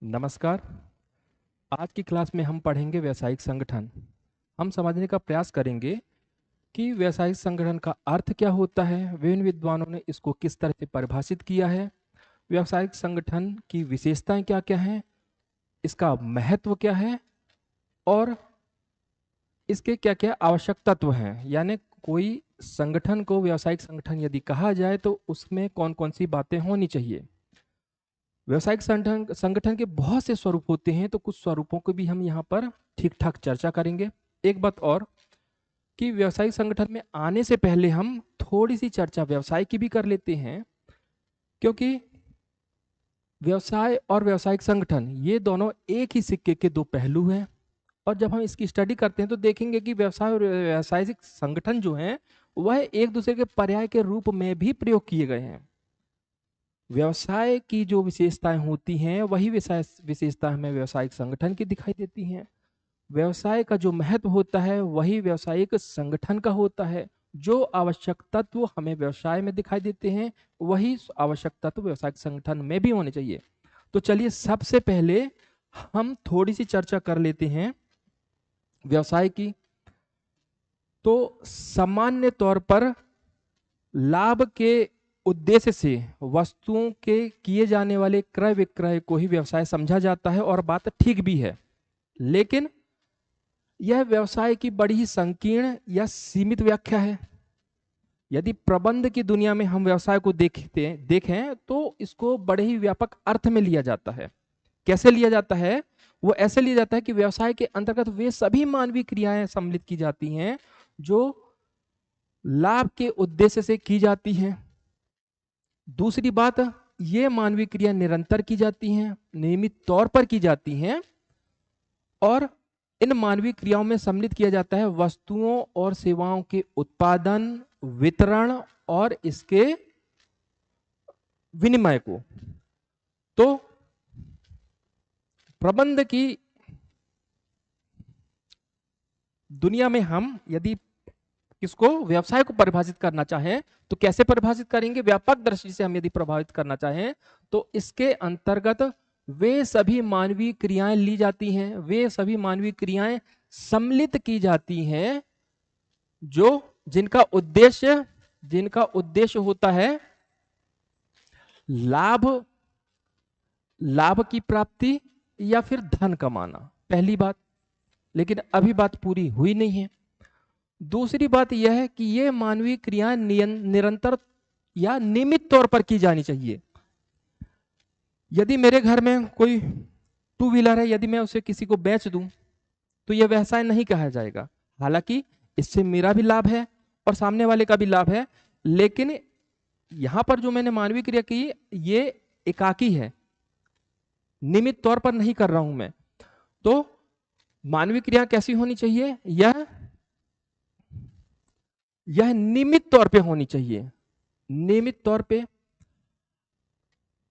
नमस्कार। आज की क्लास में हम पढ़ेंगे व्यावसायिक संगठन। हम समझने का प्रयास करेंगे कि व्यावसायिक संगठन का अर्थ क्या होता है, विभिन्न विद्वानों ने इसको किस तरह से परिभाषित किया है, व्यावसायिक संगठन की विशेषताएं क्या क्या हैं, इसका महत्व क्या है और इसके क्या क्या आवश्यक तत्व हैं। यानी कोई संगठन को व्यावसायिक संगठन यदि कहा जाए तो उसमें कौन कौन सी बातें होनी चाहिए। व्यावसायिक संगठन संगठन के बहुत से स्वरूप होते हैं, तो कुछ स्वरूपों को भी हम यहाँ पर ठीक ठाक चर्चा करेंगे। एक बात और कि व्यावसायिक संगठन में आने से पहले हम थोड़ी सी चर्चा व्यवसाय की भी कर लेते हैं, क्योंकि व्यवसाय और व्यावसायिक संगठन ये दोनों एक ही सिक्के के दो पहलू हैं। और जब हम इसकी स्टडी करते हैं तो देखेंगे कि व्यवसाय और व्यावसायिक संगठन जो हैं वह एक दूसरे के पर्याय के रूप में भी प्रयोग किए गए हैं। व्यवसाय की जो विशेषताएं होती हैं वही विशेषता हमें व्यवसायिक संगठन की दिखाई देती हैं। व्यवसाय का जो महत्व होता है वही व्यावसायिक संगठन का होता है। जो आवश्यक तत्व हमें व्यवसाय में दिखाई देते हैं वही आवश्यक तत्व व्यवसायिक संगठन में भी होने चाहिए। तो चलिए सबसे पहले हम थोड़ी सी चर्चा कर लेते हैं व्यवसाय की। तो सामान्य तौर पर लाभ के उद्देश्य से वस्तुओं के किए जाने वाले क्रय विक्रय को ही व्यवसाय समझा जाता है, और बात ठीक भी है। लेकिन यह व्यवसाय की बड़ी ही संकीर्ण या सीमित व्याख्या है। यदि प्रबंध की दुनिया में हम व्यवसाय को देखें तो इसको बड़े ही व्यापक अर्थ में लिया जाता है। कैसे लिया जाता है? वो ऐसे लिया जाता है कि व्यवसाय के अंतर्गत वे सभी मानवीय क्रियाएं सम्मिलित की जाती हैं जो लाभ के उद्देश्य से की जाती हैं। दूसरी बात, ये मानवीय क्रिया निरंतर की जाती हैं, नियमित तौर पर की जाती हैं, और इन मानवीय क्रियाओं में सम्मिलित किया जाता है वस्तुओं और सेवाओं के उत्पादन, वितरण और इसके विनिमय को। तो प्रबंध की दुनिया में हम यदि किसको व्यवसाय को परिभाषित करना चाहें तो कैसे परिभाषित करेंगे? व्यापक दृष्टि से हम यदि प्रभावित करना चाहें तो इसके अंतर्गत वे सभी मानवीय क्रियाएं ली जाती हैं, वे सभी मानवीय क्रियाएं सम्मिलित की जाती हैं जो जिनका उद्देश्य होता है लाभ लाभ की प्राप्ति या फिर धन कमाना। पहली बात। लेकिन अभी बात पूरी हुई नहीं है। दूसरी बात यह है कि यह मानवीय क्रियाएं निरंतर या नियमित तौर पर की जानी चाहिए। यदि मेरे घर में कोई टू व्हीलर है, यदि मैं उसे किसी को बेच दूं तो यह व्यवसाय नहीं कहा जाएगा। हालांकि इससे मेरा भी लाभ है और सामने वाले का भी लाभ है, लेकिन यहां पर जो मैंने मानवीय क्रिया की ये एकाकी है, नियमित तौर पर नहीं कर रहा हूं मैं। तो मानवीय क्रिया कैसी होनी चाहिए? यह नियमित तौर पे होनी चाहिए, नियमित तौर पे।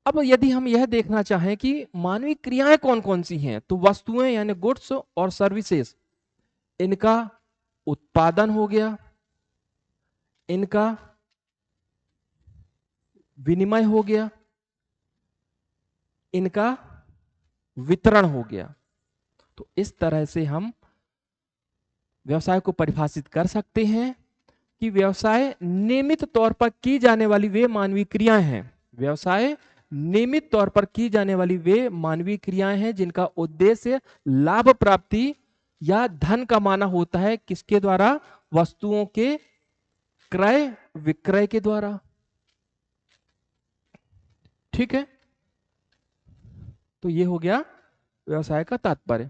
अब यदि हम यह देखना चाहें कि मानवीय क्रियाएं कौन कौन सी हैं, तो वस्तुएं यानी गुड्स और सर्विसेज, इनका उत्पादन हो गया, इनका विनिमय हो गया, इनका वितरण हो गया। तो इस तरह से हम व्यवसाय को परिभाषित कर सकते हैं कि व्यवसाय नियमित तौर पर की जाने वाली वे मानवीय क्रियाएं हैं। व्यवसाय नियमित तौर पर की जाने वाली वे मानवीय क्रियाएं हैं जिनका उद्देश्य लाभ प्राप्ति या धन कमाना होता है। किसके द्वारा? वस्तुओं के क्रय विक्रय के द्वारा। ठीक है, तो ये हो गया व्यवसाय का तात्पर्य,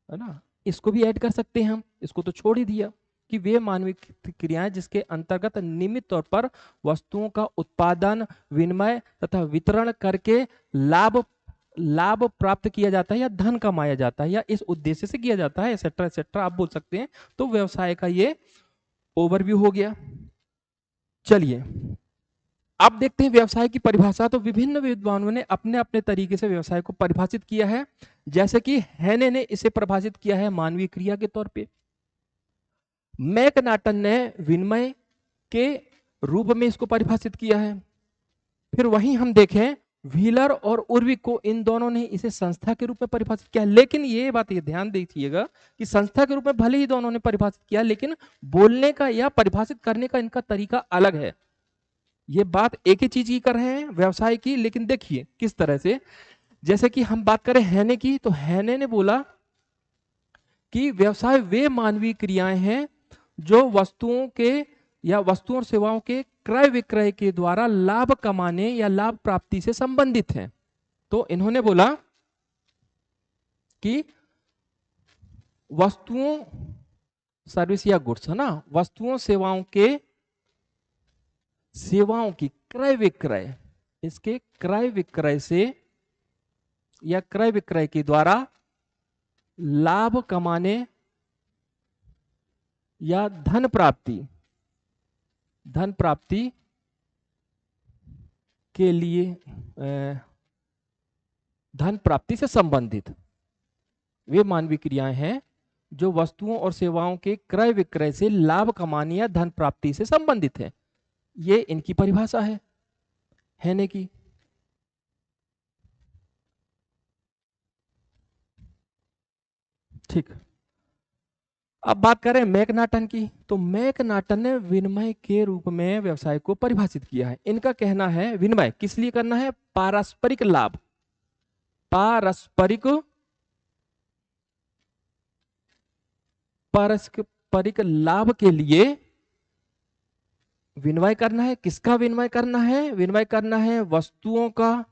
है ना। इसको भी ऐड कर सकते हैं हम, इसको तो छोड़ ही दिया कि वे मानवीय क्रियाएं जिसके अंतर्गत नियमित तौर पर वस्तुओं का उत्पादन, विनिमय तथा वितरण करके लाभ प्राप्त किया जाता है या धन कमाया जाता है या इस उद्देश्य से किया जाता है, एक्सेट्रा एक्सेट्रा आप बोल सकते हैं। तो व्यवसाय का ये ओवरव्यू हो गया। चलिए अब देखते हैं व्यवसाय की परिभाषा। तो विभिन्न विद्वानों ने अपने अपने तरीके से व्यवसाय को परिभाषित किया है। जैसे कि हेने ने इसे परिभाषित किया है मानवीय क्रिया के तौर पे, मैकनाटन ने विनिमय के रूप में इसको परिभाषित किया है। फिर वहीं हम देखें व्हीलर और उर्विक को, इन दोनों ने इसे संस्था के रूप में परिभाषित किया। लेकिन ये बात ये ध्यान दीजिएगा कि संस्था के रूप में भले ही दोनों ने परिभाषित किया, लेकिन बोलने का या परिभाषित करने का इनका तरीका अलग है। ये बात एक ही चीज की कर रहे हैं, व्यवसाय की, लेकिन देखिए किस तरह से। जैसे कि हम बात करें हैने की, तो हैने ने बोला कि व्यवसाय वे मानवीय क्रियाएं हैं जो वस्तुओं के या वस्तुओं और सेवाओं के क्रय विक्रय के द्वारा लाभ कमाने या लाभ प्राप्ति से संबंधित हैं। तो इन्होंने बोला कि वस्तुओं, सर्विस या गुड्स है ना, वस्तुओं सेवाओं की क्रय विक्रय, इसके क्रय विक्रय से या क्रय विक्रय के द्वारा लाभ कमाने या धन प्राप्ति के लिए धन प्राप्ति से संबंधित वे मानवीय क्रियाएं हैं जो वस्तुओं और सेवाओं के क्रय विक्रय से लाभ कमाने या धन प्राप्ति से संबंधित है। ये इनकी परिभाषा है हैने की। ठीक, अब बात करें मैकनाटन की, तो मैकनाटन ने विनिमय के रूप में व्यवसाय को परिभाषित किया है। इनका कहना है विनिमय किस लिए करना है? पारस्परिक लाभ, पारस्परिक लाभ के लिए विनिमय करना है। किसका विनिमय करना है? विनिमय करना है वस्तुओं का,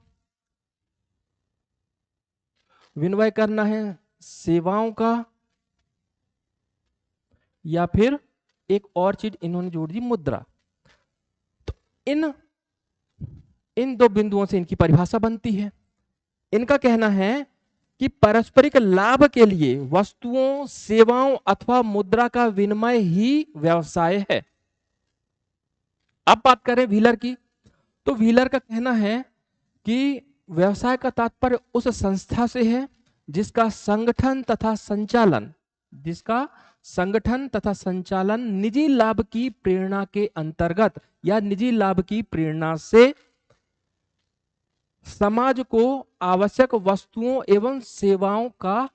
विनिमय करना है सेवाओं का, या फिर एक और चीज इन्होंने जोड़ दी, मुद्रा। तो इन दो बिंदुओं से इनकी परिभाषा बनती है। इनका कहना है कि पारस्परिक लाभ के लिए वस्तुओं, सेवाओं अथवा मुद्रा का विनिमय ही व्यवसाय है। अब बात करें व्हीलर की, तो व्हीलर का कहना है कि व्यवसाय का तात्पर्य उस संस्था से है जिसका संगठन तथा संचालन निजी लाभ की प्रेरणा के अंतर्गत या निजी लाभ की प्रेरणा से समाज को आवश्यक वस्तुओं एवं सेवाओं को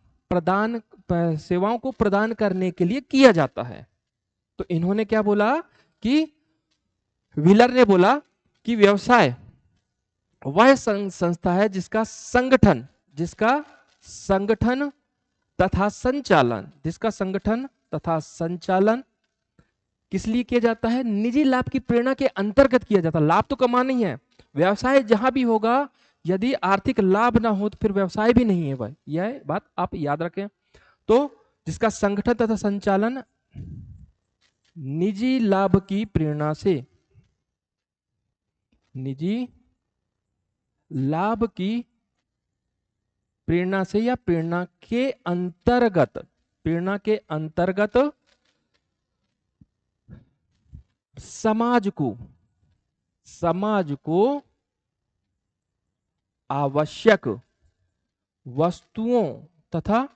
प्रदान करने के लिए किया जाता है। तो इन्होंने क्या बोला कि व्हीलर ने बोला कि व्यवसाय वह संस्था है जिसका संगठन तथा संचालन किस लिए किया जाता है? निजी लाभ की प्रेरणा के अंतर्गत किया जाता है। लाभ तो कमाना ही है। व्यवसाय जहां भी होगा, यदि आर्थिक लाभ ना हो तो फिर व्यवसाय भी नहीं है भाई, यह बात आप याद रखें। तो जिसका संगठन तथा संचालन निजी लाभ की प्रेरणा से, निजी लाभ की प्रेरणा से या प्रेरणा के अंतर्गत समाज को आवश्यक वस्तुओं तथा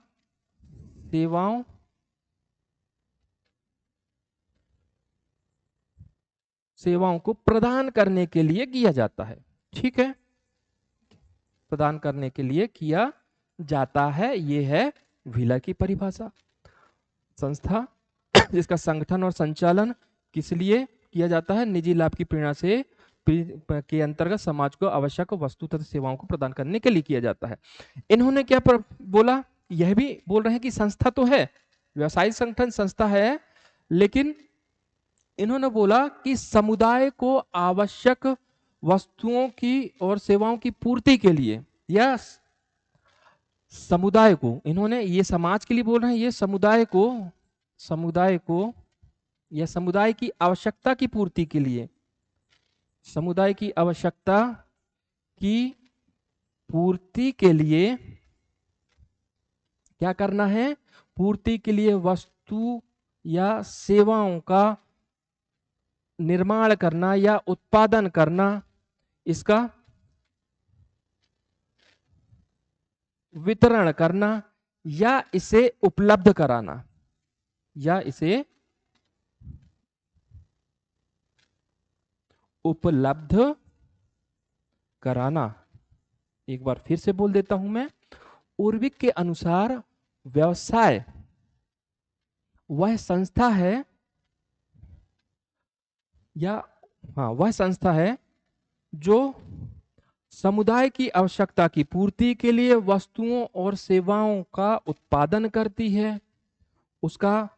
सेवाओं को प्रदान करने के लिए किया जाता है। ठीक है, प्रदान करने के लिए किया जाता है। ये है व्हीलर की परिभाषा। संस्था जिसका संगठन और संचालन किस लिए किया जाता है? निजी लाभ की प्रेरणा से के अंतर्गत समाज को आवश्यक वस्तु तथा सेवाओं को प्रदान करने के लिए किया जाता है। इन्होंने क्या बोला? यह भी बोल रहे हैं कि संस्था तो है, व्यवसायिक संगठन संस्था है, लेकिन इन्होंने बोला कि समुदाय को आवश्यक वस्तुओं की और सेवाओं की पूर्ति के लिए, या समुदाय को, इन्होंने ये समाज के लिए बोल रहे हैं, ये समुदाय को या समुदाय की आवश्यकता की पूर्ति के लिए, समुदाय की आवश्यकता की पूर्ति के लिए क्या करना है? पूर्ति के लिए वस्तु या सेवाओं का निर्माण करना या उत्पादन करना, इसका वितरण करना या इसे उपलब्ध कराना, एक बार फिर से बोल देता हूं मैं। उर्विक के अनुसार व्यवसाय वह संस्था है या हाँ वह संस्था है जो समुदाय की आवश्यकता की पूर्ति के लिए वस्तुओं और सेवाओं का उत्पादन करती है, उसका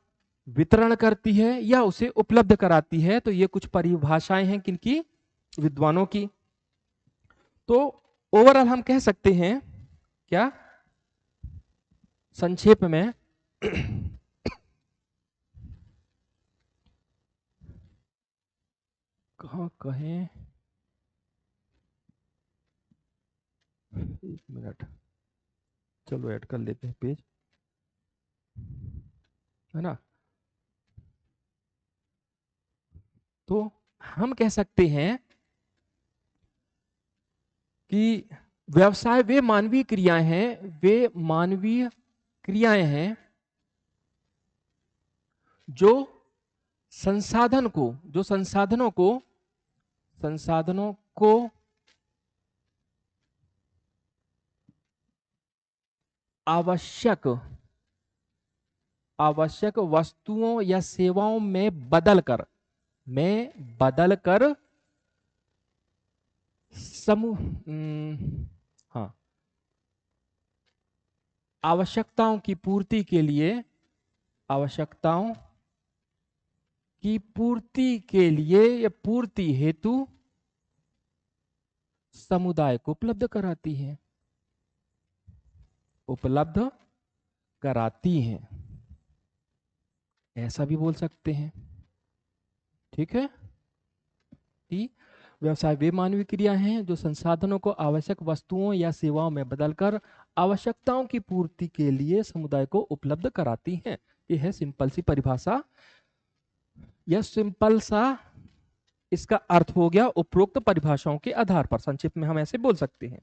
वितरण करती है या उसे उपलब्ध कराती है। तो ये कुछ परिभाषाएं हैं किनकी? विद्वानों की। तो ओवरऑल हम कह सकते हैं क्या, संक्षेप में कहाँ कहें, एक मिनट, चलो ऐड कर लेते हैं पेज, है ना। तो हम कह सकते हैं कि व्यवसाय वे मानवीय क्रियाएं हैं, वे मानवीय क्रियाएं हैं जो संसाधन को, जो संसाधनों को आवश्यक वस्तुओं या सेवाओं में बदलकर समूह हाँ आवश्यकताओं की पूर्ति के लिए, आवश्यकताओं की पूर्ति के लिए या पूर्ति हेतु समुदाय को उपलब्ध कराती है, उपलब्ध कराती हैं, ऐसा भी बोल सकते हैं। ठीक है, कि व्यवसाय वे मानवीय क्रिया हैं जो संसाधनों को आवश्यक वस्तुओं या सेवाओं में बदलकर आवश्यकताओं की पूर्ति के लिए समुदाय को उपलब्ध कराती हैं। यह है सिंपल सी परिभाषा, यह सिंपल सा इसका अर्थ हो गया उपरोक्त परिभाषाओं के आधार पर। संक्षिप्त में हम ऐसे बोल सकते हैं।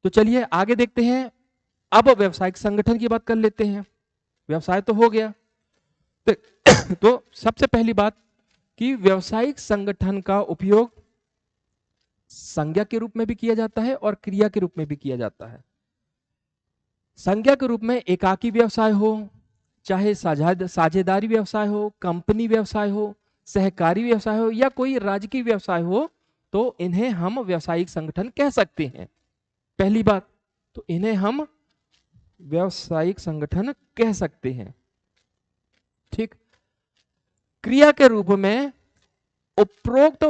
तो चलिए आगे देखते हैं। अब व्यवसायिक संगठन की बात कर लेते हैं। व्यवसाय तो हो गया, तो सबसे पहली बात कि व्यावसायिक संगठन का उपयोग संज्ञा के रूप में भी किया जाता है और क्रिया के रूप में भी किया जाता है। संज्ञा के रूप में एकाकी व्यवसाय हो, चाहे साझेदारी व्यवसाय हो, कंपनी व्यवसाय हो, सहकारी व्यवसाय हो या कोई राजकीय व्यवसाय हो, तो इन्हें हम व्यावसायिक संगठन कह सकते हैं। पहली बात तो इन्हें हम व्यावसायिक संगठन कह सकते हैं। ठीक। क्रिया के रूप में उपरोक्त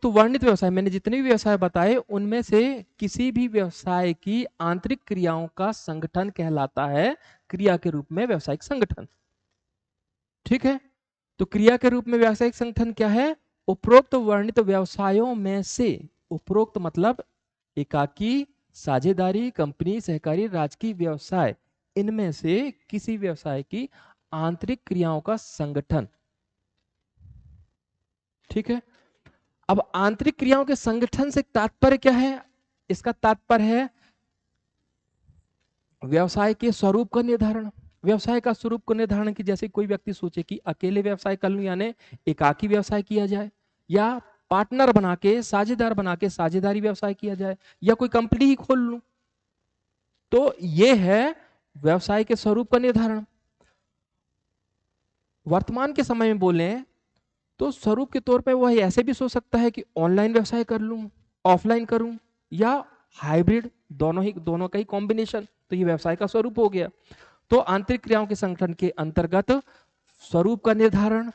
वर्णित व्यवसाय, मैंने जितने भी व्यवसाय बताए उनमें से किसी भी व्यवसाय की आंतरिक क्रियाओं का संगठन कहलाता है क्रिया के रूप में व्यावसायिक संगठन। ठीक है, तो क्रिया के रूप में व्यावसायिक संगठन क्या है? उपरोक्त वर्णित व्यवसायों में से, उपरोक्त मतलब एकाकी, साझेदारी, कंपनी, सहकारी, राजकीय व्यवसाय, इनमें से किसी व्यवसाय की आंतरिक क्रियाओं का संगठन। ठीक है, अब आंतरिक क्रियाओं के संगठन से तात्पर्य क्या है? इसका तात्पर्य है व्यवसाय के स्वरूप का निर्धारण। व्यवसाय का स्वरूप का निर्धारण की, जैसे कोई व्यक्ति सोचे कि अकेले व्यवसाय कर लूं यानी एकाकी व्यवसाय किया जाए, या पार्टनर बना के, साझेदार बना के साझेदारी व्यवसाय किया जाए, या कोई कंपनी ही खोल लूं। तो यह है व्यवसाय के स्वरूप का निर्धारण। वर्तमान के समय में बोले तो स्वरूप के तौर पे वह ऐसे भी सोच सकता है कि ऑनलाइन व्यवसाय कर लूं, ऑफलाइन करूं, या हाइब्रिड, दोनों का ही कॉम्बिनेशन। तो ये व्यवसाय का स्वरूप हो गया। तो आंतरिक क्रियाओं के संगठन के अंतर्गत स्वरूप का निर्धारण,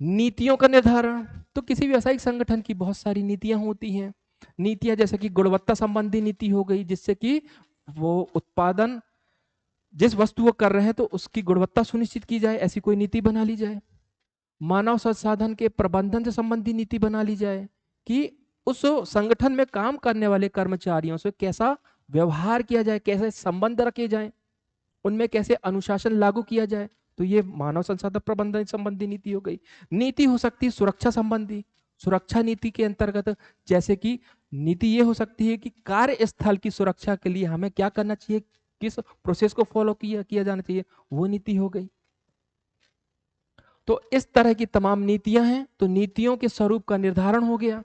नीतियों का निर्धारण। तो किसी व्यवसायिक संगठन की बहुत सारी नीतियां होती हैं। नीतियां जैसे कि गुणवत्ता संबंधी नीति हो गई, जिससे कि वो उत्पादन जिस वस्तु वो कर रहे हैं तो उसकी गुणवत्ता सुनिश्चित की जाए, ऐसी कोई नीति बना ली जाए। मानव संसाधन के प्रबंधन से संबंधी नीति बना ली जाए कि उस संगठन में काम करने वाले कर्मचारियों से कैसा व्यवहार किया जाए, कैसे संबंध रखे जाएं, उनमें कैसे अनुशासन लागू किया जाए। तो ये मानव संसाधन प्रबंधन संबंधी नीति हो गई। नीति हो सकती है सुरक्षा संबंधी, सुरक्षा नीति के अंतर्गत जैसे कि नीति ये हो सकती है कि कार्यस्थल की सुरक्षा के लिए हमें क्या करना चाहिए, किस प्रोसेस को फॉलो किया जाना चाहिए, वो नीति हो गई। तो इस तरह की तमाम नीतियां हैं। तो नीतियों के स्वरूप का निर्धारण हो गया।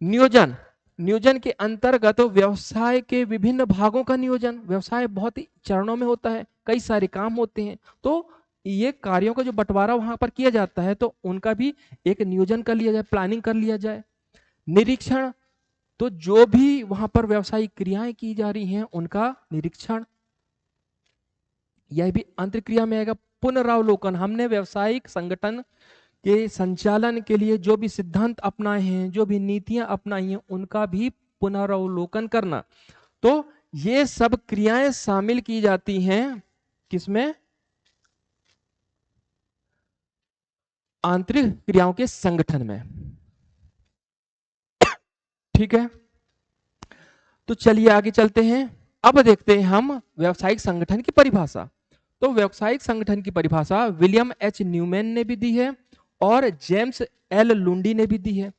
नियोजन, नियोजन के अंतर्गत व्यवसाय के विभिन्न भागों का नियोजन, व्यवसाय बहुत ही चरणों में होता है, कई सारे काम होते हैं, तो ये कार्यों का जो बंटवारा वहां पर किया जाता है तो उनका भी एक नियोजन कर लिया जाए, प्लानिंग कर लिया जाए। निरीक्षण, तो जो भी वहां पर व्यवसायिक क्रियाएं की जा रही हैं उनका निरीक्षण, यह भी अंतर्क्रिया में आएगा। पुनरावलोकन, हमने व्यवसायिक संगठन के संचालन के लिए जो भी सिद्धांत अपनाए हैं, जो भी नीतियां अपनाई हैं, उनका भी पुनरावलोकन करना। तो ये सब क्रियाएं शामिल की जाती हैं किसमें? आंतरिक क्रियाओं के संगठन में। ठीक है, तो चलिए आगे चलते हैं। अब देखते हैं हम व्यावसायिक संगठन की परिभाषा। तो व्यावसायिक संगठन की परिभाषा विलियम एच न्यूमैन ने भी दी है और जेम्स एल लुंडी ने भी दी है।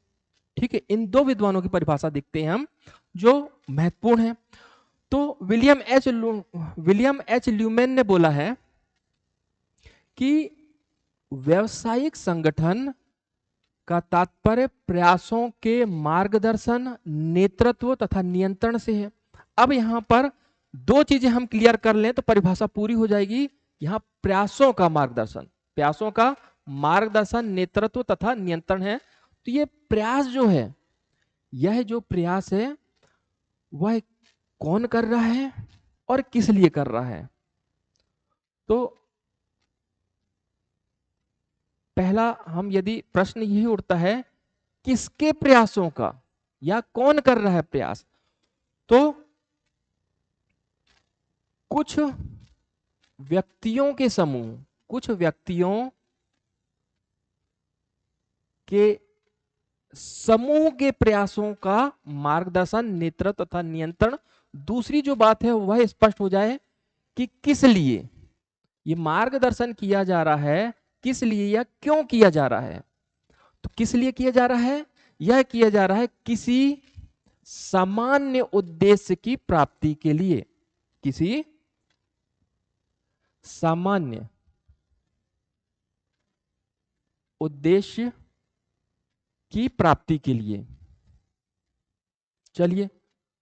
ठीक है, इन दो विद्वानों की परिभाषा देखते हैं हम जो महत्वपूर्ण है। तो विलियम एच ल्यूमेन ने बोला है कि व्यावसायिक संगठन का तात्पर्य प्रयासों के मार्गदर्शन, नेतृत्व तथा नियंत्रण से है। अब यहां पर दो चीजें हम क्लियर कर लें तो परिभाषा पूरी हो जाएगी। यहां प्रयासों का मार्गदर्शन, प्रयासों का मार्गदर्शन, नेतृत्व तथा नियंत्रण है। तो ये प्रयास जो है, यह जो प्रयास है वह कौन कर रहा है और किस लिए कर रहा है? तो पहला हम यदि प्रश्न यही उठता है किसके प्रयासों का या कौन कर रहा है प्रयास, तो कुछ व्यक्तियों के समूह, कुछ व्यक्तियों के समूह के प्रयासों का मार्गदर्शन, नेतृत्व तथा नियंत्रण। दूसरी जो बात है वह स्पष्ट हो जाए कि किस लिए ये मार्गदर्शन किया जा रहा है, किस लिए या क्यों किया जा रहा है। तो किस लिए किया जा रहा है? यह किया जा रहा है किसी सामान्य उद्देश्य की प्राप्ति के लिए, किसी सामान्य उद्देश्य की प्राप्ति के लिए। चलिए,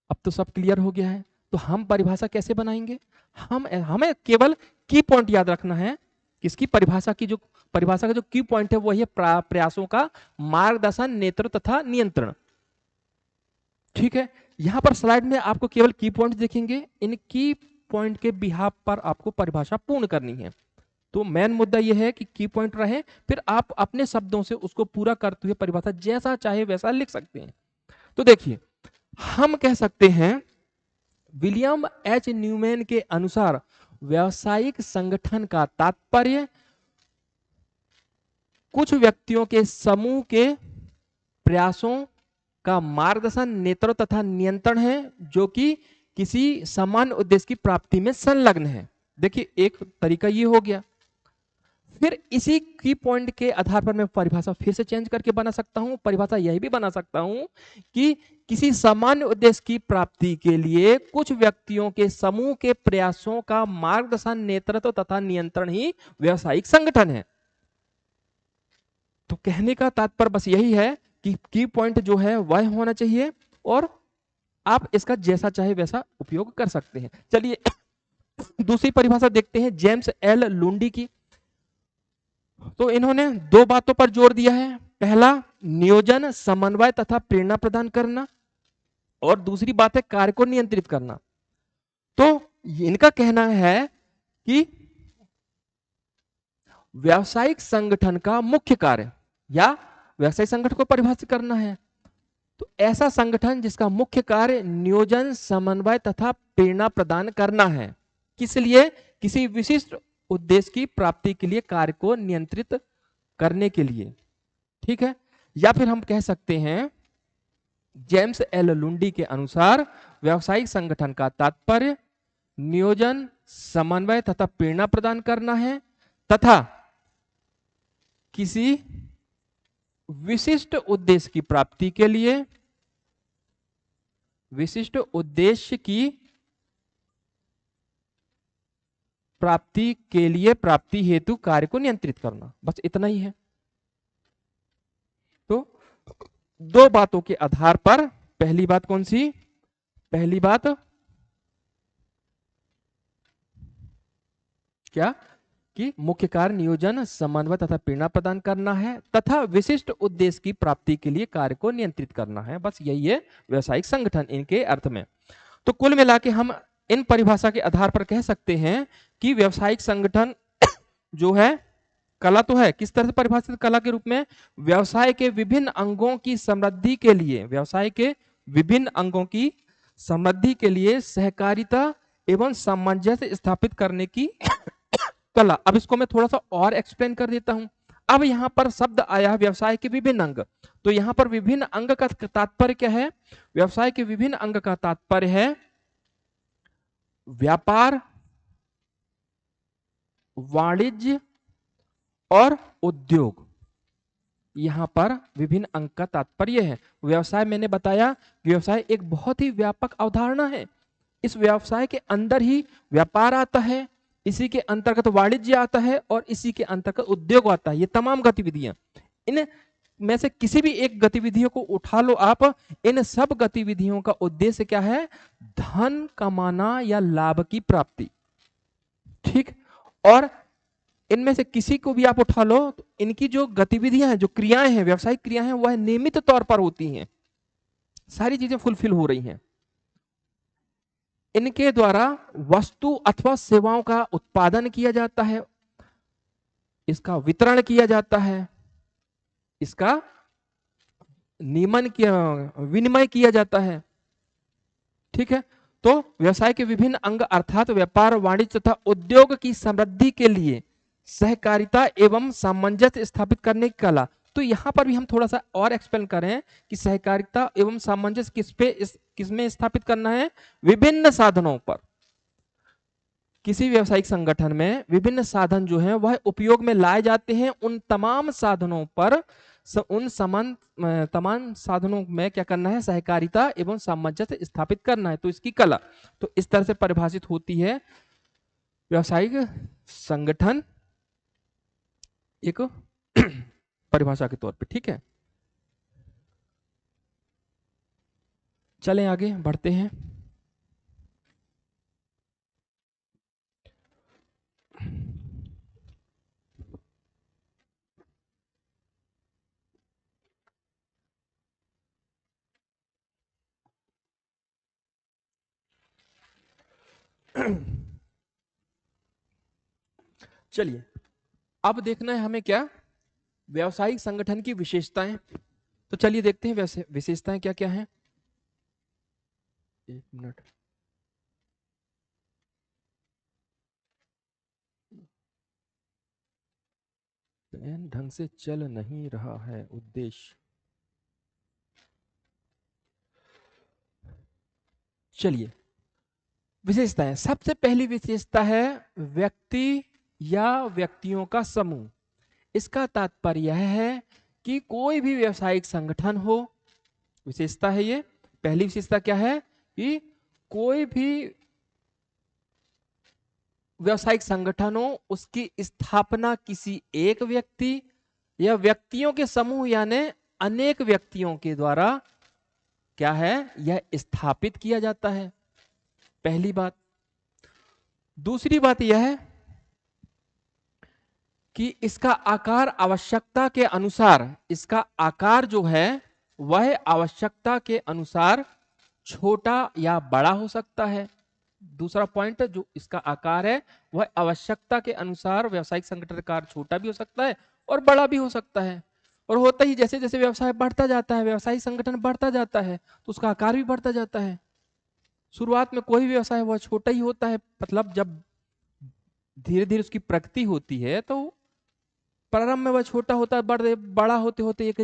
अब तो सब क्लियर हो गया है। तो हम परिभाषा कैसे बनाएंगे? हमें केवल की पॉइंट याद रखना है। किसकी परिभाषा की, जो परिभाषा का जो की पॉइंट है वो है प्रयासों का मार्गदर्शन, नेतृत्व तथा नियंत्रण। ठीक है, यहां पर स्लाइड में आपको केवल की पॉइंट दिखेंगे। इन की पॉइंट के बिहाफ पर आपको परिभाषा पूर्ण करनी है। तो मेन मुद्दा यह है कि की पॉइंट रहे, फिर आप अपने शब्दों से उसको पूरा करते हुए परिभाषा जैसा चाहे वैसा लिख सकते हैं। तो देखिए, हम कह सकते हैं विलियम एच न्यूमैन के अनुसार व्यावसायिक संगठन का तात्पर्य कुछ व्यक्तियों के समूह के प्रयासों का मार्गदर्शन, नेतृत्व तथा नियंत्रण है जो कि किसी समान उद्देश्य की प्राप्ति में संलग्न है। देखिए, एक तरीका ये हो गया। फिर इसी की पॉइंट के आधार पर मैं परिभाषा फिर से चेंज करके बना सकता हूं। परिभाषा यही भी बना सकता हूं कि किसी सामान्य उद्देश्य की प्राप्ति के लिए कुछ व्यक्तियों के समूह के प्रयासों का मार्गदर्शन, नेतृत्व तथा नियंत्रण ही व्यावसायिक संगठन है। तो कहने का तात्पर्य बस यही है कि की पॉइंट जो है वह होना चाहिए और आप इसका जैसा चाहे वैसा उपयोग कर सकते हैं। चलिए दूसरी परिभाषा देखते हैं जेम्स एल लुंडी की। तो इन्होंने दो बातों पर जोर दिया है। पहला, नियोजन, समन्वय तथा प्रेरणा प्रदान करना, और दूसरी बात है कार्य को नियंत्रित करना। तो इनका कहना है कि व्यावसायिक संगठन का मुख्य कार्य या व्यावसायिक संगठन को परिभाषित करना है तो ऐसा संगठन जिसका मुख्य कार्य नियोजन, समन्वय तथा प्रेरणा प्रदान करना है। किस लिए? किसी विशिष्ट उद्देश्य की प्राप्ति के लिए, कार्य को नियंत्रित करने के लिए। ठीक है, या फिर हम कह सकते हैं जेम्स एल लुंडी के अनुसार व्यावसायिक संगठन का तात्पर्य नियोजन, समन्वय तथा प्रेरणा प्रदान करना है तथा किसी विशिष्ट उद्देश्य की प्राप्ति के लिए, विशिष्ट उद्देश्य की प्राप्ति के लिए, प्राप्ति हेतु कार्य को नियंत्रित करना। बस इतना ही है। तो दो बातों के आधार पर पहली बात कौन सी? पहली बात क्या कि मुख्य कार्य नियोजन, समन्वय तथा प्रेरणा प्रदान करना है तथा विशिष्ट उद्देश्य की प्राप्ति के लिए कार्य को नियंत्रित करना है। बस यही है व्यवसायिक संगठन इनके अर्थ में। तो कुल मिला के हम इन परिभाषा के आधार पर कह सकते हैं कि व्यवसायिक संगठन जो है कला तो है। किस तरह से परिभाषित कला के रूप में? व्यवसाय के विभिन्न अंगों की समृद्धि के लिए, व्यवसाय के विभिन्न अंगों की समृद्धि के लिए सहकारिता एवं सामंजस्य स्थापित करने की कला। अब इसको मैं थोड़ा सा और एक्सप्लेन कर देता हूं। अब यहां पर शब्द आया व्यवसाय के विभिन्न अंग, तो यहां पर विभिन्न अंग का तात्पर्य क्या है? व्यवसाय के विभिन्न अंग का तात्पर्य है व्यापार, वाणिज्य और उद्योग। यहां पर विभिन्न अंग का तात्पर्य है। व्यवसाय मैंने बताया, व्यवसाय एक बहुत ही व्यापक अवधारणा है। इस व्यवसाय के अंदर ही व्यापार आता है, इसी के अंतर्गत वाणिज्य आता है और इसी के अंतर्गत उद्योग आता है। ये तमाम गतिविधियां, इन में से किसी भी एक गतिविधियों को उठा लो आप, इन सब गतिविधियों का उद्देश्य क्या है? धन कमाना या लाभ की प्राप्ति। ठीक। और इनमें से किसी को भी आप उठा लो तो इनकी जो गतिविधियां हैं, जो क्रियाएं हैं, व्यावसायिक क्रियाएं हैं, वह नियमित तौर पर होती हैं। सारी चीजें फुलफिल हो रही हैं। इनके द्वारा वस्तु अथवा सेवाओं का उत्पादन किया जाता है, इसका वितरण किया जाता है, इसका नियमन किया, विनिमय किया जाता है। ठीक है। तो व्यवसाय के विभिन्न अंग अर्थात व्यापार, वाणिज्य तथा उद्योग की समृद्धि के लिए सहकारिता एवं सामंजस्य स्थापित करने की कला। तो यहां पर भी हम थोड़ा सा और एक्सप्लेन करें कि सहकारिता एवं सामंजस्य किसमें स्थापित करना है? विभिन्न साधनों पर। किसी व्यवसायिक संगठन में विभिन्न साधन जो हैं वह उपयोग में लाए जाते हैं। उन तमाम साधनों पर तमाम साधनों में क्या करना है? सहकारिता एवं सामंजस्य स्थापित करना है। तो इसकी कला तो इस तरह से परिभाषित होती है व्यवसायिक संगठन एक परिभाषा के तौर पे। ठीक है, चलें आगे बढ़ते हैं। चलिए अब देखना है हमें क्या? व्यावसायिक संगठन की विशेषताएं। तो चलिए देखते हैं वैसे विशेषताएं क्या क्या हैं। एक मिनट, पेन ढंग से चल नहीं रहा है उद्देश्य। चलिए विशेषताएं। सबसे पहली विशेषता है व्यक्ति या व्यक्तियों का समूह। इसका तात्पर्य यह है कि कोई भी व्यवसायिक संगठन हो, विशेषता है ये। पहली विशेषता क्या है? कि कोई भी व्यवसायिक संगठन हो, उसकी स्थापना किसी एक व्यक्ति या व्यक्तियों के समूह यानी अनेक व्यक्तियों के द्वारा क्या है? यह स्थापित किया जाता है। पहली बात। दूसरी बात यह है कि इसका आकार आवश्यकता के अनुसार, इसका आकार जो है वह आवश्यकता के अनुसार छोटा या बड़ा हो सकता है। दूसरा पॉइंट, जो इसका आकार है वह आवश्यकता के अनुसार व्यवसायिक संगठन का आकार छोटा भी हो सकता है और बड़ा भी हो सकता है। और होता ही जैसे जैसे व्यवसाय बढ़ता जाता है, व्यवसायिक संगठन बढ़ता जाता है, तो उसका आकार भी बढ़ता जाता है। शुरुआत में कोई व्यवसाय वह छोटा ही होता है, मतलब जब धीरे धीरे उसकी प्रगति होती है तो प्रारंभ में वह छोटा होता है, बड़ा होते होते एक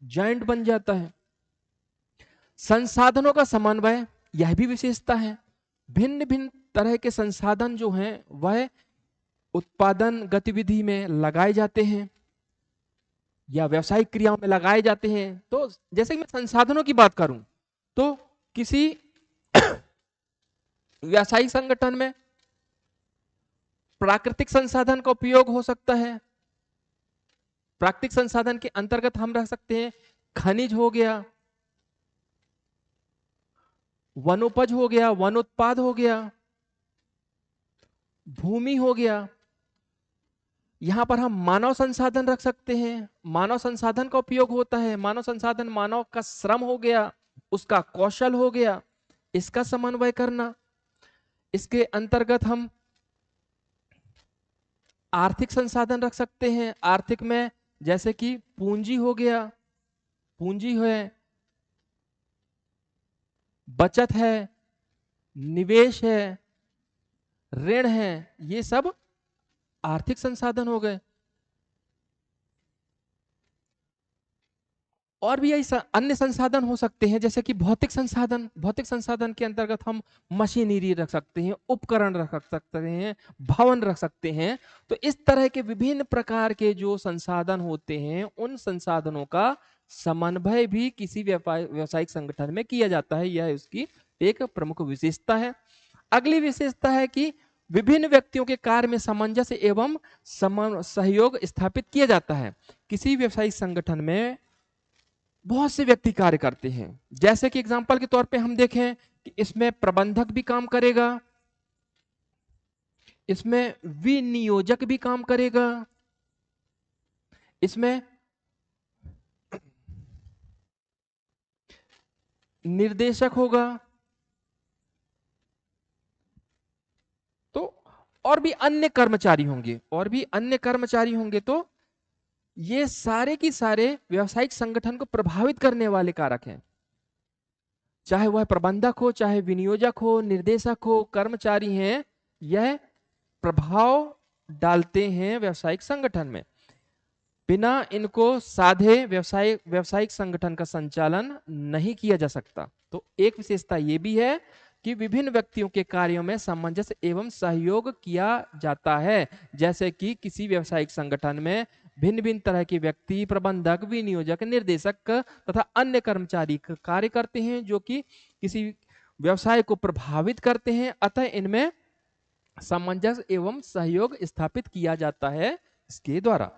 जायंट बन जाता है। संसाधनों का समन्वय, यह भी विशेषता है। भिन्न भिन्न तरह के संसाधन जो हैं वह उत्पादन गतिविधि में लगाए जाते हैं या व्यावसायिक क्रियाओं में लगाए जाते हैं। तो जैसे कि मैं संसाधनों की बात करूं तो किसी व्यावसायिक संगठन में प्राकृतिक संसाधन का उपयोग हो सकता है। प्राकृतिक संसाधन के अंतर्गत हम रख सकते हैं खनिज हो गया, वनोपज हो गया, वनोत्पाद हो गया, भूमि हो गया। यहां पर हम मानव संसाधन रख सकते हैं, मानव संसाधन का उपयोग होता है। मानव संसाधन मानव का श्रम हो गया, उसका कौशल हो गया, इसका समन्वय करना। इसके अंतर्गत हम आर्थिक संसाधन रख सकते हैं। आर्थिक में जैसे कि पूंजी हो गया, पूंजी है, बचत है, निवेश है, ऋण है, ये सब आर्थिक संसाधन हो गए। और भी ऐसा अन्य संसाधन हो सकते हैं, जैसे कि भौतिक संसाधन। भौतिक संसाधन के अंतर्गत हम मशीनरी रख सकते हैं, उपकरण रख सकते हैं, भवन रख सकते हैं। तो इस तरह के विभिन्न प्रकार के जो संसाधन होते हैं, उन संसाधनों का समन्वय भी किसी व्यावसायिक संगठन में किया जाता है। यह उसकी एक प्रमुख विशेषता है। अगली विशेषता है कि विभिन्न व्यक्तियों के कार्य में सामंजस्य एवं सहयोग स्थापित किया जाता है। किसी व्यवसायिक संगठन में बहुत से व्यक्ति कार्य करते हैं। जैसे कि एग्जांपल के तौर पे हम देखें कि इसमें प्रबंधक भी काम करेगा, इसमें विनियोजक भी काम करेगा, इसमें निर्देशक होगा, तो और भी अन्य कर्मचारी होंगे, और भी अन्य कर्मचारी होंगे। तो ये सारे की सारे व्यावसायिक संगठन को प्रभावित करने वाले कारक हैं। चाहे वह प्रबंधक हो, चाहे विनियोजक हो, निर्देशक हो, कर्मचारी हैं, यह प्रभाव डालते हैं व्यावसायिक संगठन में। बिना इनको साधे व्यावसायिक संगठन का संचालन नहीं किया जा सकता। तो एक विशेषता ये भी है कि विभिन्न व्यक्तियों के कार्यों में सामंजस्य एवं सहयोग किया जाता है। जैसे कि किसी व्यावसायिक संगठन में भिन्न भिन्न तरह के व्यक्ति, प्रबंधक, विनियोजक, निर्देशक तथा अन्य कर्मचारी कार्य करते हैं, जो कि किसी व्यवसाय को प्रभावित करते हैं। अतः इनमें सामंजस्य एवं सहयोग स्थापित किया जाता है इसके द्वारा।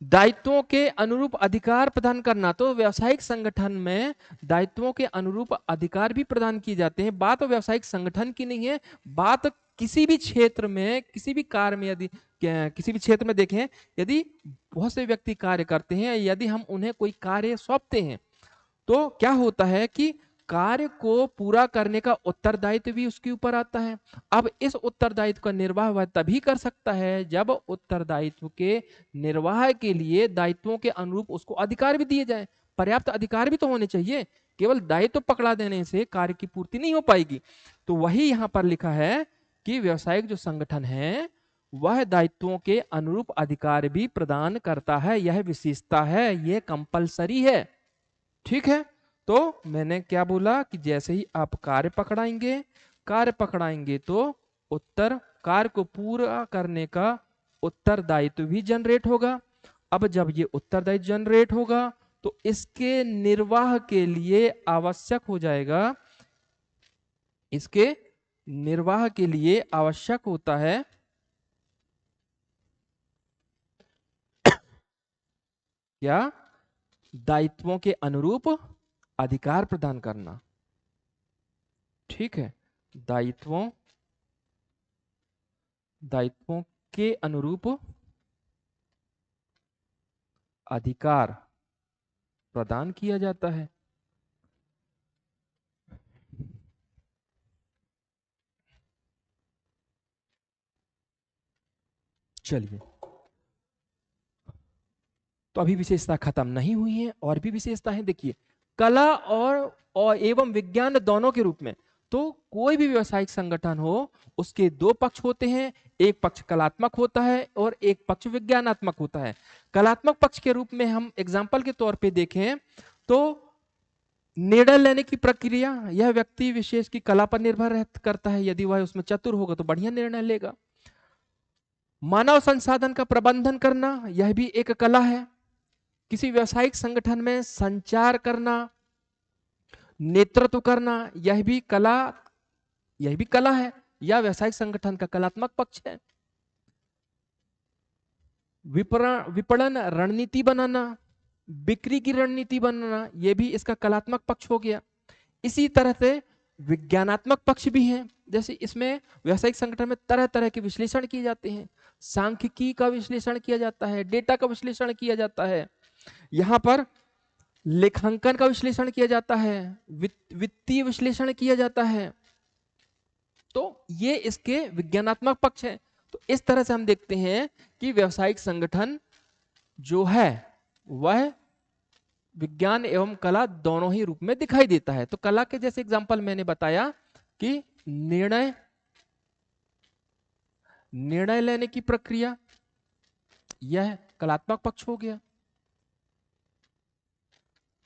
दायित्वों के अनुरूप अधिकार प्रदान करना। तो व्यावसायिक संगठन में दायित्वों के अनुरूप अधिकार भी प्रदान किए जाते हैं। बात व्यावसायिक संगठन की नहीं है, बात किसी भी क्षेत्र में, किसी भी कार्य में, यदि किसी भी क्षेत्र में देखें, यदि बहुत से व्यक्ति कार्य करते हैं, यदि हम उन्हें कोई कार्य सौंपते हैं, तो क्या होता है कि कार्य को पूरा करने का उत्तरदायित्व भी उसके ऊपर आता है। अब इस उत्तरदायित्व का निर्वाह वह तभी कर सकता है जब उत्तरदायित्व के निर्वाह के लिए दायित्वों के अनुरूप उसको अधिकार भी दिए जाए। पर्याप्त अधिकार भी तो होने चाहिए, केवल दायित्व पकड़ा देने से कार्य की पूर्ति नहीं हो पाएगी। तो वही यहां पर लिखा है कि व्यावसायिक जो संगठन है वह दायित्वों के अनुरूप अधिकार भी प्रदान करता है। यह विशेषता है, यह कंपलसरी है। ठीक है, तो मैंने क्या बोला कि जैसे ही आप कार्य पकड़ाएंगे तो कार्य को पूरा करने का उत्तरदायित्व भी जनरेट होगा। अब जब ये उत्तरदायित्व जनरेट होगा तो इसके निर्वाह के लिए आवश्यक हो जाएगा, इसके निर्वाह के लिए आवश्यक होता है क्या? दायित्वों के अनुरूप अधिकार प्रदान करना। ठीक है, दायित्वों के अनुरूप अधिकार प्रदान किया जाता है। चलिए, तो अभी विशेषता खत्म नहीं हुई है, और भी विशेषता है। देखिए, कला और एवं विज्ञान दोनों के रूप में। तो कोई भी व्यवसायिक संगठन हो, उसके दो पक्ष होते हैं, एक पक्ष कलात्मक होता है और एक पक्ष विज्ञानात्मक होता है। कलात्मक पक्ष के रूप में हम एग्जाम्पल के तौर पे देखें तो निर्णय लेने की प्रक्रिया, यह व्यक्ति विशेष की कला पर निर्भर करता है। यदि वह उसमें चतुर होगा तो बढ़िया निर्णय लेगा। मानव संसाधन का प्रबंधन करना, यह भी एक कला है। किसी व्यावसायिक संगठन में संचार करना, नेतृत्व करना, यह भी कला है, या व्यावसायिक संगठन का कलात्मक पक्ष है। विपणन रणनीति बनाना, बिक्री की रणनीति बनाना, यह भी इसका कलात्मक पक्ष हो गया। इसी तरह से विज्ञानात्मक पक्ष भी हैं। जैसे इसमें व्यावसायिक संगठन में तरह तरह के विश्लेषण किए जाते हैं, सांख्यिकी का विश्लेषण किया जाता है, डेटा का विश्लेषण किया जाता है, यहाँ पर लेखांकन का विश्लेषण किया जाता है, वित्तीय विश्लेषण किया जाता है। तो ये इसके विज्ञानात्मक पक्ष है। तो इस तरह से हम देखते हैं कि व्यावसायिक संगठन जो है वह विज्ञान एवं कला दोनों ही रूप में दिखाई देता है। तो कला के जैसे एग्जांपल मैंने बताया कि निर्णय लेने की प्रक्रिया, यह कलात्मक पक्ष हो गया।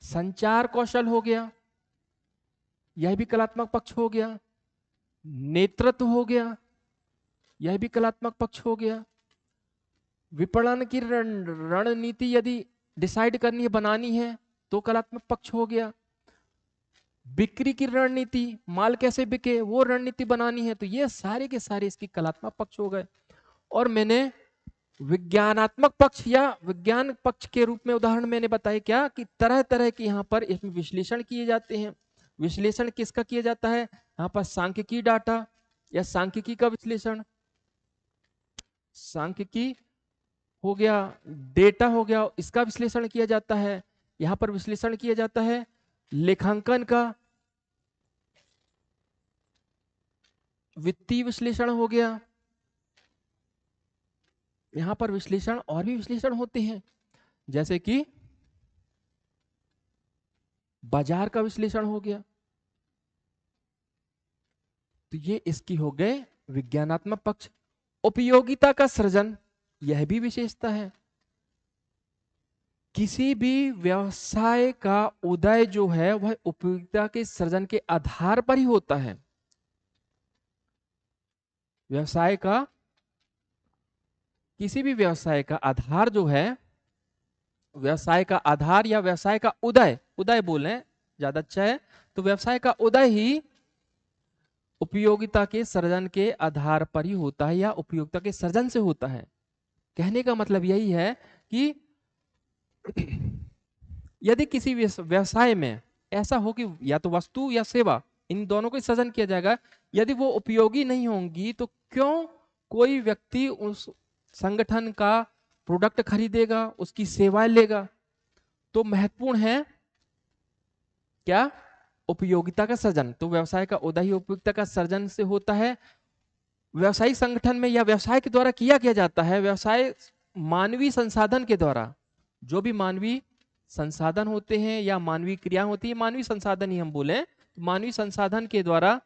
संचार कौशल हो गया, यह भी कलात्मक पक्ष हो गया। नेतृत्व हो गया, यह भी कलात्मक पक्ष हो गया। विपणन की रणनीति यदि डिसाइड करनी है, बनानी है, तो कलात्मक पक्ष हो गया। बिक्री की रणनीति, माल कैसे बिके वो रणनीति बनानी है, तो ये सारे के सारे इसकी कलात्मक पक्ष हो गए। और मैंने विज्ञानात्मक पक्ष या विज्ञान पक्ष के रूप में उदाहरण मैंने बताया क्या कि तरह तरह के यहाँ पर इसमें विश्लेषण किए जाते हैं। विश्लेषण किसका किया जाता है, यहाँ पर सांख्यिकी डाटा या सांख्यिकी का विश्लेषण, सांख्यिकी हो गया, डेटा हो गया, इसका विश्लेषण किया जाता है। यहाँ पर विश्लेषण किया जाता है लेखांकन का, वित्तीय विश्लेषण हो गया। यहां पर विश्लेषण और भी विश्लेषण होते हैं, जैसे कि बाजार का विश्लेषण हो गया। तो ये इसकी हो गए विज्ञानात्मक पक्ष। उपयोगिता का सृजन, यह भी विशेषता है। किसी भी व्यवसाय का उदय जो है वह उपयोगिता के सृजन के आधार पर ही होता है। व्यवसाय का, किसी भी व्यवसाय का आधार जो है, व्यवसाय का आधार या व्यवसाय का उदय, उदय बोलें ज्यादा अच्छा है, तो व्यवसाय का उदय ही उपयोगिता के सृजन के आधार पर ही होता है या उपयोगिता के सृजन से होता है। कहने का मतलब यही है कि यदि किसी व्यवसाय में ऐसा हो कि या तो वस्तु या सेवा, इन दोनों को सृजन किया जाएगा, यदि वो उपयोगी नहीं होंगी तो क्यों कोई व्यक्ति उस संगठन का प्रोडक्ट खरीदेगा, उसकी सेवाएं लेगा। तो महत्वपूर्ण है क्या, उपयोगिता का सृजन। तो व्यवसाय का उदय ही उपयोगिता का सृजन से होता है। व्यवसायिक संगठन में या व्यवसाय के द्वारा किया जाता है, व्यवसाय मानवीय संसाधन के द्वारा, जो भी मानवीय संसाधन होते हैं या मानवीय क्रिया होती है, मानवीय संसाधन ही हम बोले, मानवीय संसाधन के द्वारा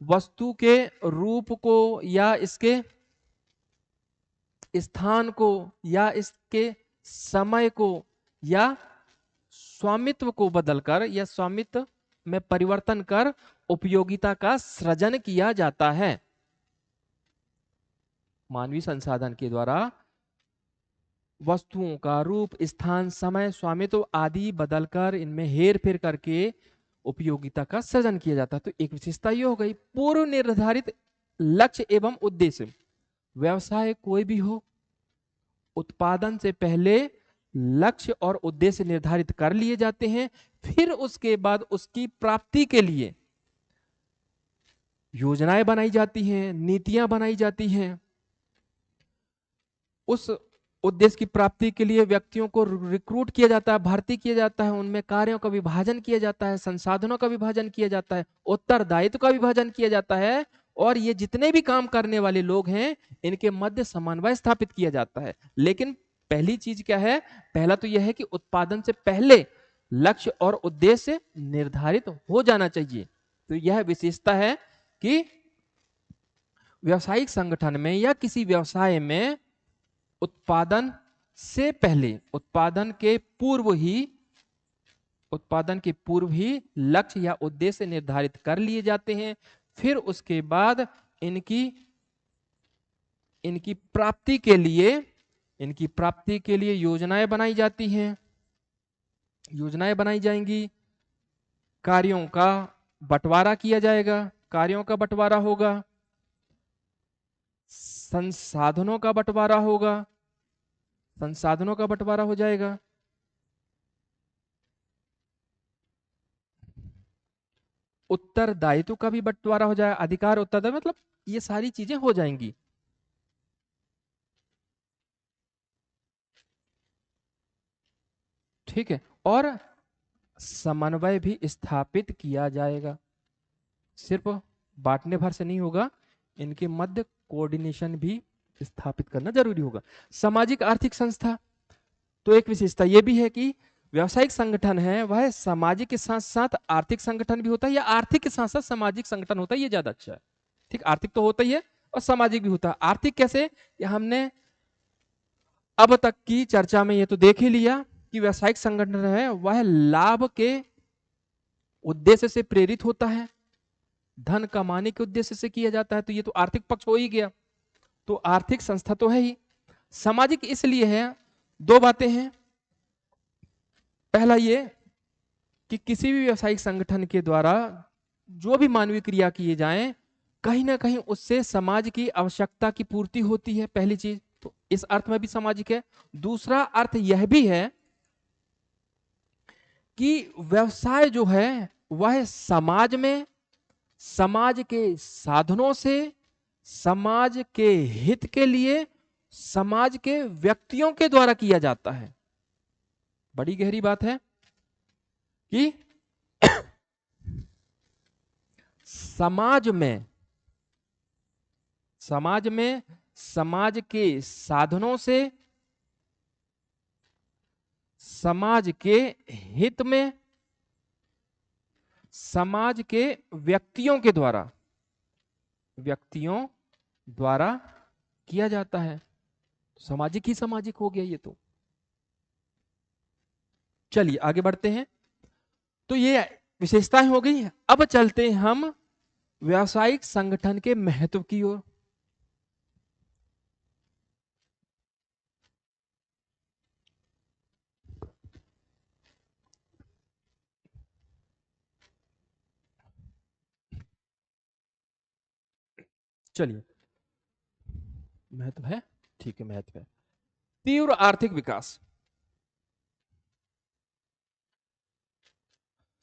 वस्तु के रूप को या इसके स्थान को या इसके समय को या स्वामित्व को बदलकर या स्वामित्व में परिवर्तन कर उपयोगिता का सृजन किया जाता है। मानवीय संसाधन के द्वारा वस्तुओं का रूप, स्थान, समय, स्वामित्व आदि बदलकर इनमें हेर फेर करके उपयोगिता का सृजन किया जाता है। तो एक विशेषता ये हो गई, पूर्व निर्धारित लक्ष्य एवं उद्देश्य। व्यवसाय कोई भी हो, उत्पादन से पहले लक्ष्य और उद्देश्य निर्धारित कर लिए जाते हैं, फिर उसके बाद उसकी प्राप्ति के लिए योजनाएं बनाई जाती हैं, नीतियां बनाई जाती हैं। उस उद्देश्य की प्राप्ति के लिए व्यक्तियों को रिक्रूट किया जाता है, भर्ती किया जाता है, उनमें कार्यों का विभाजन किया जाता है, संसाधनों का विभाजन किया जाता है, उत्तरदायित्व का विभाजन किया जाता है, और ये जितने भी काम करने वाले लोग हैं इनके मध्य समन्वय स्थापित किया जाता है। लेकिन पहली चीज क्या है, पहला तो यह है कि उत्पादन से पहले लक्ष्य और उद्देश्य निर्धारित हो जाना चाहिए। तो यह विशेषता है कि व्यावसायिक संगठन में या किसी व्यवसाय में उत्पादन से पहले, उत्पादन के पूर्व ही लक्ष्य या उद्देश्य निर्धारित कर लिए जाते हैं, फिर उसके बाद इनकी प्राप्ति के लिए योजनाएं बनाई जाती हैं, योजनाएं बनाई जाएंगी, कार्यों का बंटवारा किया जाएगा, कार्यों का बंटवारा होगा, संसाधनों का बंटवारा होगा, संसाधनों का बंटवारा हो जाएगा। उत्तरदायित्व का भी बंटवारा हो जाएगा, अधिकार उत्तरदायित्व मतलब ये सारी चीजें हो जाएंगी। ठीक है, और समन्वय भी स्थापित किया जाएगा। सिर्फ बांटने भर से नहीं होगा, इनके मध्य कोऑर्डिनेशन भी स्थापित करना जरूरी होगा। सामाजिक आर्थिक संस्था, तो एक विशेषता यह भी है कि व्यावसायिक संगठन है वह सामाजिक के साथ साथ आर्थिक संगठन भी होता है, या आर्थिक के साथ साथ सामाजिक संगठन होता है, ये ज्यादा अच्छा है। ठीक, आर्थिक तो होता ही है और सामाजिक भी होता है। आर्थिक कैसे, ये हमने अब तक की चर्चा में ये तो देख ही लिया कि व्यावसायिक संगठन है वह लाभ के उद्देश्य से प्रेरित होता है, धन कमाने के उद्देश्य से किया जाता है, तो ये तो आर्थिक पक्ष हो ही गया। तो आर्थिक संस्था तो है ही। सामाजिक इसलिए है, दो बातें हैं। पहला ये कि किसी भी व्यावसायिक संगठन के द्वारा जो भी मानवीय क्रिया किए जाएं, कहीं ना कहीं उससे समाज की आवश्यकता की पूर्ति होती है, पहली चीज तो इस अर्थ में भी सामाजिक है। दूसरा अर्थ यह भी है कि व्यवसाय जो है वह समाज में समाज के साधनों से समाज के हित के लिए समाज के व्यक्तियों के द्वारा किया जाता है। बड़ी गहरी बात है कि समाज में समाज के साधनों से समाज के हित में समाज के व्यक्तियों द्वारा किया जाता है। सामाजिक ही सामाजिक हो गया ये तो। चलिए आगे बढ़ते हैं। तो ये विशेषताएं हो गई। अब चलते हैं हम व्यावसायिक संगठन के महत्व की ओर। चलिए, महत्व है, ठीक है, महत्व है। तीव्र आर्थिक विकास।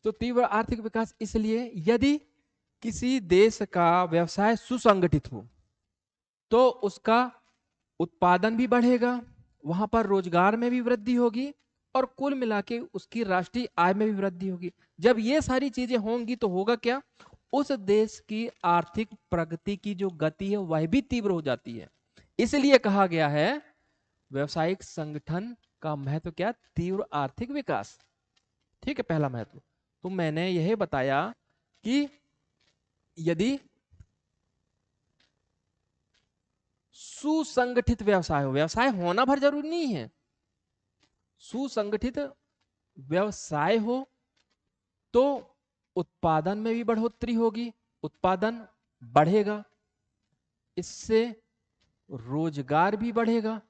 तो तीव्र आर्थिक विकास इसलिए यदि किसी देश का व्यवसाय सुसंगठित हो तो उसका उत्पादन भी बढ़ेगा, वहां पर रोजगार में भी वृद्धि होगी और कुल मिला के उसकी राष्ट्रीय आय में भी वृद्धि होगी। जब ये सारी चीजें होंगी तो होगा क्या, उस देश की आर्थिक प्रगति की जो गति है वह भी तीव्र हो जाती है। इसलिए कहा गया है व्यवसायिक संगठन का महत्व क्या, तीव्र आर्थिक विकास। ठीक है, पहला महत्व तो मैंने यह बताया कि यदि सुसंगठित व्यवसाय हो, व्यवसाय होना भर जरूरी नहीं है, सुसंगठित व्यवसाय हो तो उत्पादन में भी बढ़ोतरी होगी, उत्पादन बढ़ेगा, इससे रोजगार भी बढ़ेगा,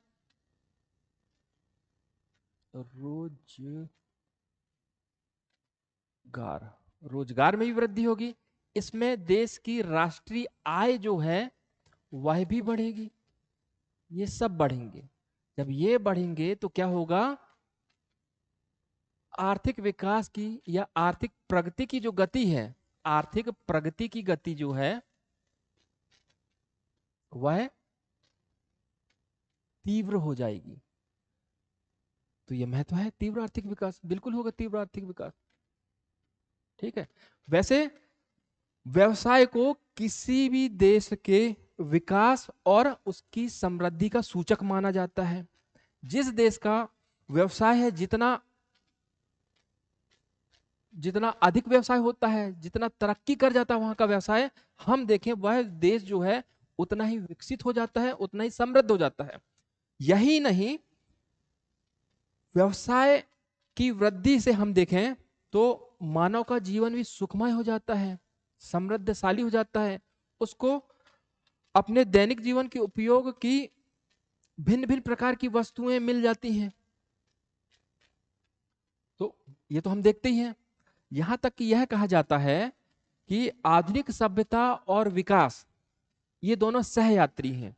रोजगार में भी वृद्धि होगी, इसमें देश की राष्ट्रीय आय जो है वह भी बढ़ेगी, ये सब बढ़ेंगे। जब ये बढ़ेंगे तो क्या होगा, आर्थिक विकास की या आर्थिक प्रगति की जो गति है, आर्थिक प्रगति की गति जो है वह तीव्र हो जाएगी। तो यह महत्व है तीव्र आर्थिक विकास, बिल्कुल होगा तीव्र आर्थिक विकास। ठीक है, वैसे व्यवसाय को किसी भी देश के विकास और उसकी समृद्धि का सूचक माना जाता है। जिस देश का व्यवसाय है, जितना जितना अधिक व्यवसाय होता है, जितना तरक्की कर जाता है वहां का व्यवसाय, हम देखें वह देश जो है उतना ही विकसित हो जाता है, उतना ही समृद्ध हो जाता है। यही नहीं, व्यवसाय की वृद्धि से हम देखें तो मानव का जीवन भी सुखमय हो जाता है, समृद्धशाली हो जाता है, उसको अपने दैनिक जीवन के उपयोग की भिन्न भिन्न प्रकार की वस्तुएं मिल जाती हैं। तो ये तो हम देखते ही हैं। यहां तक कि यह कहा जाता है कि आधुनिक सभ्यता और विकास ये दोनों सहयात्री हैं।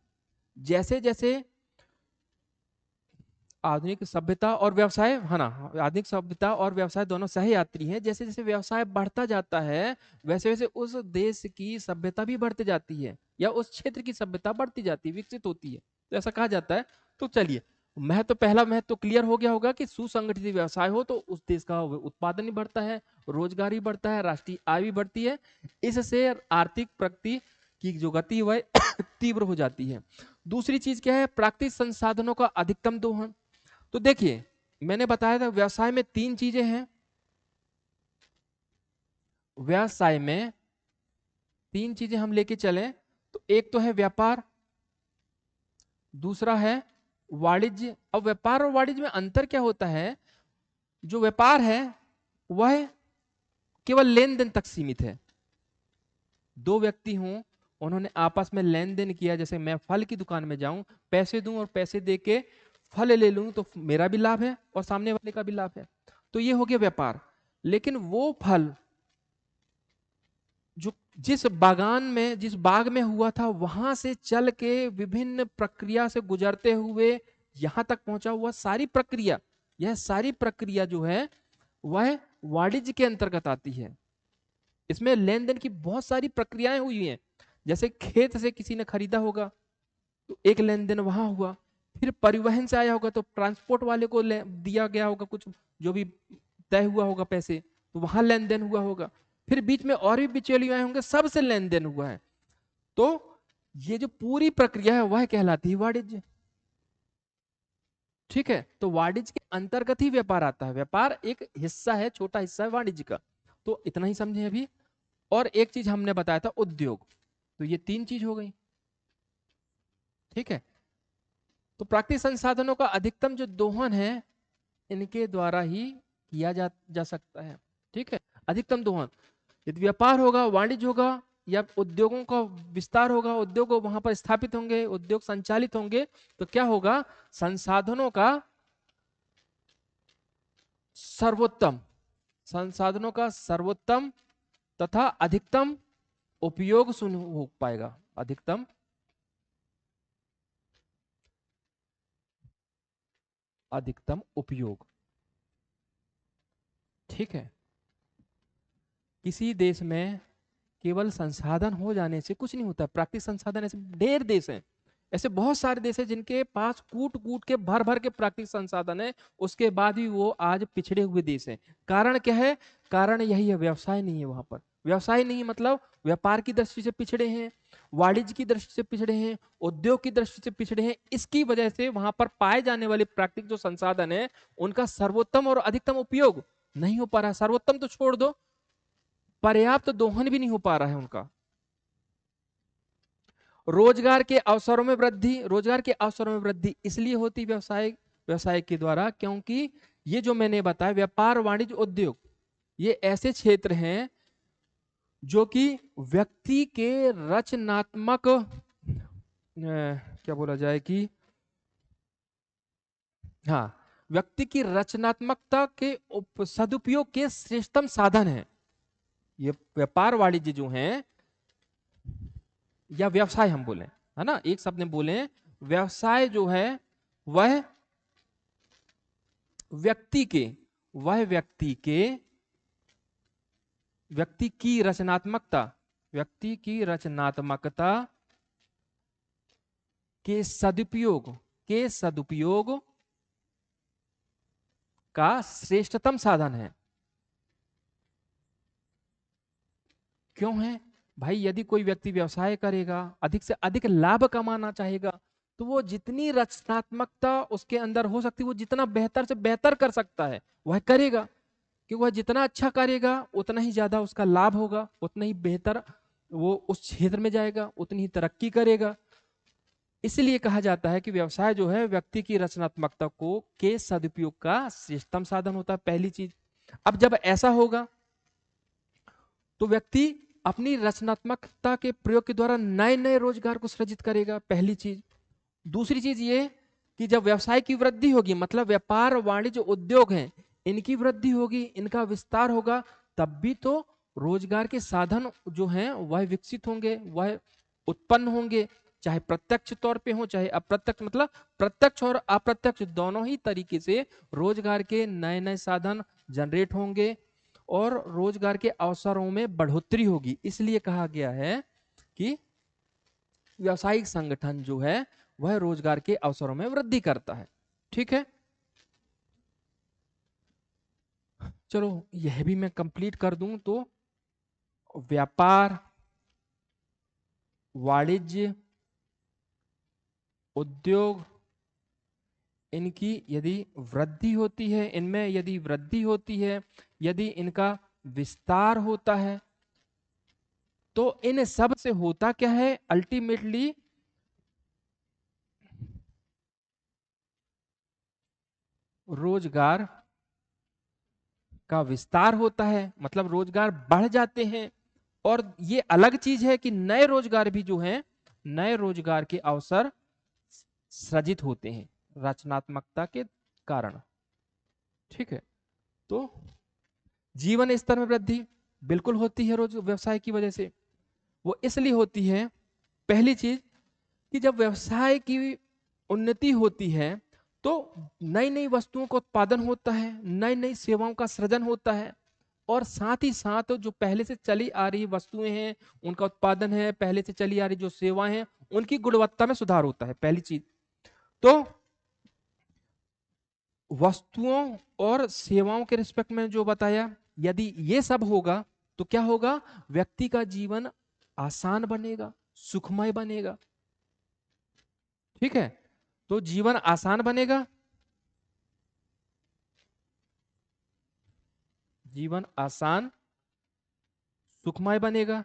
जैसे जैसे आधुनिक सभ्यता और व्यवसाय, है ना, आधुनिक सभ्यता और व्यवसाय दोनों सहयात्री हैं। जैसे जैसे व्यवसाय बढ़ता जाता है वैसे वैसे उस देश की सभ्यता भी बढ़ती जाती है, या उस क्षेत्र की सभ्यता बढ़ती जाती है, विकसित होती है, तो ऐसा कहा जाता है। तो चलिए, महत्व, पहला महत्व तो क्लियर हो गया होगा कि सुसंगठित व्यवसाय हो तो उस देश का उत्पादन भी बढ़ता है, रोजगार भी बढ़ता है, राष्ट्रीय आय भी बढ़ती है। इससे आर्थिक प्रगति की जो गति वह तीव्र हो जाती है। दूसरी चीज क्या है? प्राकृतिक संसाधनों का अधिकतम दोहन। तो देखिए, मैंने बताया था व्यवसाय में तीन चीजें हैं। व्यवसाय में तीन चीजें हम लेके चले तो एक तो है व्यापार, दूसरा है वाणिज्य। अब व्यापार और वाणिज्य में अंतर क्या होता है? जो व्यापार है वह केवल लेन देन तक सीमित है। दो व्यक्ति हों, उन्होंने आपस में लेन देन किया, जैसे मैं फल की दुकान में जाऊं, पैसे दूं और पैसे दे के फल ले लूं, तो मेरा भी लाभ है और सामने वाले का भी लाभ है। तो ये हो गया व्यापार। लेकिन वो फल जो जिस बागान में, जिस बाग में हुआ था, वहां से चल के विभिन्न प्रक्रिया से गुजरते हुए यहां तक पहुंचा हुआ, सारी प्रक्रिया, यह सारी प्रक्रिया जो है वह वाणिज्य के अंतर्गत आती है। इसमें लेन देन की बहुत सारी प्रक्रियाएं हुई हैं। जैसे खेत से किसी ने खरीदा होगा तो एक लेन देन वहां हुआ, फिर परिवहन से आया होगा तो ट्रांसपोर्ट वाले को दिया गया होगा कुछ, जो भी तय हुआ होगा पैसे, तो वहां लेन देन हुआ होगा, फिर बीच में और भी बिचौलिए आए होंगे, सबसे लेन देन हुआ है। तो ये जो पूरी प्रक्रिया है वह कहलाती है वाणिज्य। ठीक है, तो वाणिज्य के अंतर्गत ही व्यापार आता है। व्यापार एक हिस्सा है, छोटा हिस्सा है वाणिज्य का। तो इतना ही समझे अभी। और एक चीज हमने बताया था उद्योग। तो ये तीन चीज हो गई। ठीक है, तो प्राकृतिक संसाधनों का अधिकतम जो दोहन है इनके द्वारा ही किया जा सकता है। ठीक है, अधिकतम दोहन, यदि व्यापार होगा, वाणिज्य होगा, या उद्योगों का विस्तार होगा, उद्योग वहां पर स्थापित होंगे, उद्योग संचालित होंगे, तो क्या होगा? संसाधनों का सर्वोत्तम, संसाधनों का सर्वोत्तम तथा अधिकतम उपयोग सुन हो पाएगा। अधिकतम अधिकतम उपयोग। ठीक है, किसी देश में केवल संसाधन हो जाने से कुछ नहीं होता। प्राकृतिक संसाधन ऐसे ढेर देश हैं, ऐसे बहुत सारे देश हैं जिनके पास कूट कूट के भर भर के प्राकृतिक संसाधन है, उसके बाद भी वो आज पिछड़े हुए देश हैं। कारण क्या है? कारण यही है, व्यवसाय नहीं है वहां पर। व्यवसाय नहीं मतलब व्यापार की दृष्टि से पिछड़े हैं, वाणिज्य की दृष्टि से पिछड़े हैं, उद्योग की दृष्टि से पिछड़े हैं। इसकी वजह से वहां पर पाए जाने वाले प्राकृतिक जो संसाधन है उनका सर्वोत्तम और अधिकतम उपयोग नहीं हो पा रहा। सर्वोत्तम तो छोड़ दो, पर्याप्त दोहन भी नहीं हो पा रहा है उनका। रोजगार के अवसरों में वृद्धि, रोजगार के अवसरों में वृद्धि इसलिए होती व्यवसाय, व्यवसाय के द्वारा, क्योंकि ये जो मैंने बताया व्यापार, वाणिज्य, उद्योग, ये ऐसे क्षेत्र हैं जो कि व्यक्ति के रचनात्मक क्या बोला जाए कि, हाँ, व्यक्ति की रचनात्मकता के सदुपयोग के श्रेष्ठतम साधन है। ये व्यापार वाणिज्य जो है, या व्यवसाय हम बोले, है ना, एक शब्द में बोले, व्यवसाय जो है वह व्यक्ति के, वह व्यक्ति के, व्यक्ति की रचनात्मकता, व्यक्ति की रचनात्मकता के सदुपयोग, के सदुपयोग का श्रेष्ठतम साधन है। क्यों है भाई? यदि कोई व्यक्ति व्यवसाय करेगा, अधिक से अधिक लाभ कमाना चाहेगा, तो वो जितनी रचनात्मकता उसके अंदर हो सकती है, वो जितना बेहतर से बेहतर कर सकता है वह करेगा। कि वह जितना अच्छा करेगा उतना ही ज्यादा उसका लाभ होगा, उतना ही बेहतर वो उस क्षेत्र में जाएगा, उतनी ही तरक्की करेगा। इसलिए कहा जाता है कि व्यवसाय जो है व्यक्ति की रचनात्मकता को के सदुपयोग का श्रेष्ठतम साधन होता है, पहली चीज। अब जब ऐसा होगा तो व्यक्ति अपनी रचनात्मकता के प्रयोग के द्वारा नए नए रोजगार को सृजित करेगा, पहली चीज। दूसरी चीज ये कि जब व्यवसाय की वृद्धि होगी, मतलब व्यापार, वाणिज्य, उद्योग है, इनकी वृद्धि होगी, इनका विस्तार होगा, तब भी तो रोजगार के साधन जो हैं वह विकसित होंगे, वह उत्पन्न होंगे। चाहे प्रत्यक्ष तौर पे हो चाहे अप्रत्यक्ष, मतलब प्रत्यक्ष और अप्रत्यक्ष दोनों ही तरीके से रोजगार के नए नए साधन जनरेट होंगे और रोजगार के अवसरों में बढ़ोतरी होगी। इसलिए कहा गया है कि व्यावसायिक संगठन जो है वह रोजगार के अवसरों में वृद्धि करता है। ठीक है, चलो यह भी मैं कंप्लीट कर दूं तो व्यापार, वाणिज्य, उद्योग, इनकी यदि वृद्धि होती है, इनमें यदि वृद्धि होती है, यदि इनका विस्तार होता है, तो इन सब से होता क्या है, अल्टीमेटली रोजगार का विस्तार होता है, मतलब रोजगार बढ़ जाते हैं। और ये अलग चीज है कि नए रोजगार भी जो हैं, नए रोजगार के अवसर सृजित होते हैं रचनात्मकता के कारण। ठीक है, तो जीवन स्तर में वृद्धि बिल्कुल होती है रोज व्यवसाय की वजह से। वो इसलिए होती है, पहली चीज कि जब व्यवसाय की उन्नति होती है तो नई नई वस्तुओं का उत्पादन होता है, नई नई सेवाओं का सृजन होता है, और साथ ही साथ जो पहले से चली आ रही वस्तुएं हैं उनका उत्पादन है, पहले से चली आ रही जो सेवाएं हैं उनकी गुणवत्ता में सुधार होता है, पहली चीज। तो वस्तुओं और सेवाओं के रिस्पेक्ट में जो बताया, यदि ये सब होगा तो क्या होगा, व्यक्ति का जीवन आसान बनेगा, सुखमय बनेगा। ठीक है, तो जीवन आसान बनेगा, जीवन आसान सुखमय बनेगा।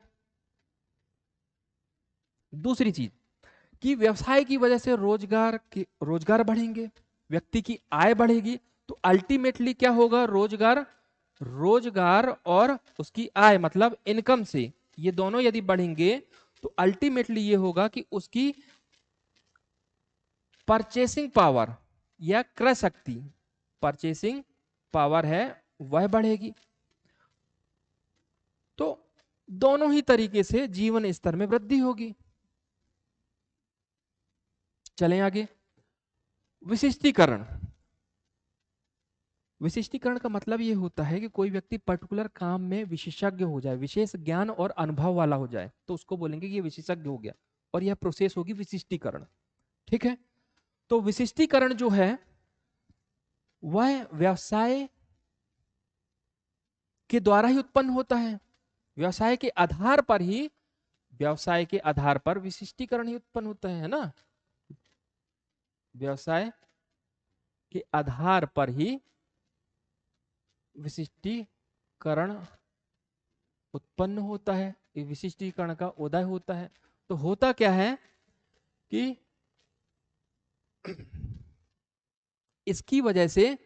दूसरी चीज कि व्यवसाय की वजह से रोजगार बढ़ेंगे, व्यक्ति की आय बढ़ेगी, तो अल्टीमेटली क्या होगा, रोजगार रोजगार और उसकी आय मतलब इनकम से ये दोनों यदि बढ़ेंगे तो अल्टीमेटली ये होगा कि उसकी परचेसिंग पावर या क्रय शक्ति, परचेसिंग पावर है वह बढ़ेगी। तो दोनों ही तरीके से जीवन स्तर में वृद्धि होगी। चलें आगे। विशिष्टीकरण, विशिष्टीकरण का मतलब ये होता है कि कोई व्यक्ति पर्टिकुलर काम में विशेषज्ञ हो जाए, विशेष ज्ञान और अनुभव वाला हो जाए, तो उसको बोलेंगे कि ये विशेषज्ञ हो गया, और यह प्रोसेस होगी विशिष्टीकरण। ठीक है, तो विशिष्टीकरण जो है वह व्यवसाय के द्वारा ही उत्पन्न होता है, व्यवसाय के आधार पर ही, व्यवसाय के आधार पर विशिष्टीकरण ही उत्पन्न होता है ना, व्यवसाय के आधार पर ही विशिष्टीकरण उत्पन्न होता है, विशिष्टीकरण का उदय होता है। तो होता क्या है कि इसकी वजह से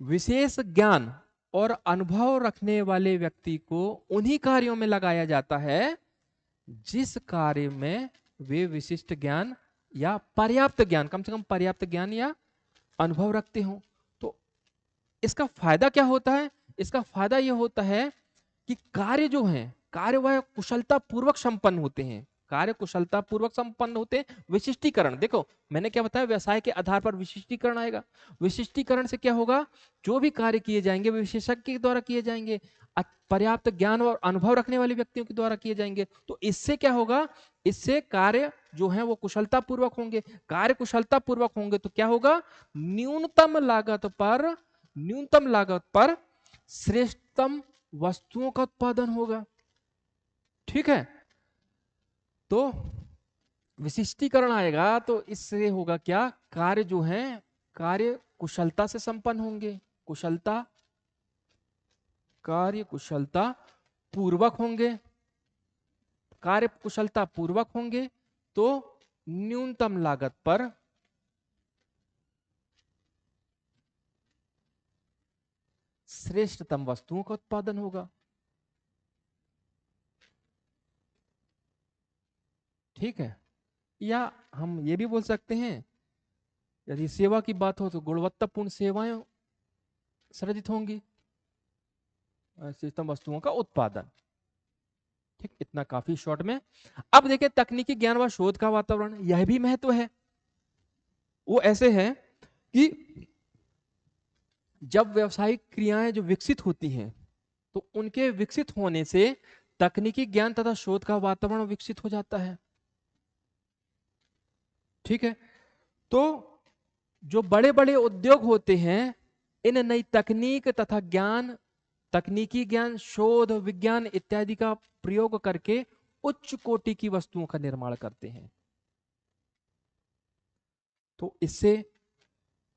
विशेष ज्ञान और अनुभव रखने वाले व्यक्ति को उन्हीं कार्यों में लगाया जाता है जिस कार्य में वे विशिष्ट ज्ञान या पर्याप्त ज्ञान, कम से कम पर्याप्त ज्ञान या अनुभव रखते हो। तो इसका फायदा क्या होता है, इसका फायदा यह होता है कि कार्य जो है, कार्य वह कुशलता पूर्वक संपन्न होते हैं, कार्य कुशलता पूर्वक संपन्न होते हैं। विशिष्टीकरण देखो मैंने क्या बताया, व्यवसाय के आधार पर विशिष्टीकरण आएगा, विशिष्टीकरण से क्या होगा, जो भी कार्य किए जाएंगे वे विशेषज्ञ के द्वारा किए जाएंगे, पर्याप्त ज्ञान और अनुभव रखने वाले व्यक्तियों के द्वारा किए जाएंगे। तो इससे क्या होगा, इससे कार्य जो है वो कुशलता पूर्वक होंगे, कार्य कुशलता पूर्वक होंगे तो क्या होगा, न्यूनतम लागत पर श्रेष्ठतम वस्तुओं का उत्पादन होगा। ठीक है, तो विशिष्टीकरण आएगा तो इससे होगा क्या, कार्य जो है कार्य कुशलता से संपन्न होंगे, कार्य कुशलता पूर्वक होंगे, कार्य कुशलता पूर्वक होंगे तो न्यूनतम लागत पर श्रेष्ठतम वस्तुओं का उत्पादन होगा। ठीक है, या हम ये भी बोल सकते हैं, यदि सेवा की बात हो तो गुणवत्तापूर्ण सेवाएं सृजित होंगी, श्रेष्ठतम वस्तुओं का उत्पादन। ठीक, इतना काफी शॉर्ट में। अब देखिए तकनीकी ज्ञान व शोध का वातावरण, यह भी महत्व है। वो ऐसे है कि जब व्यावसायिक क्रियाएं जो विकसित होती हैं तो उनके विकसित होने से तकनीकी ज्ञान तथा शोध का वातावरण विकसित हो जाता है। ठीक है, तो जो बड़े बड़े उद्योग होते हैं इन नई तकनीक तथा ज्ञान, तकनीकी ज्ञान, शोध, विज्ञान इत्यादि का प्रयोग करके उच्च कोटि की वस्तुओं का निर्माण करते हैं। तो इससे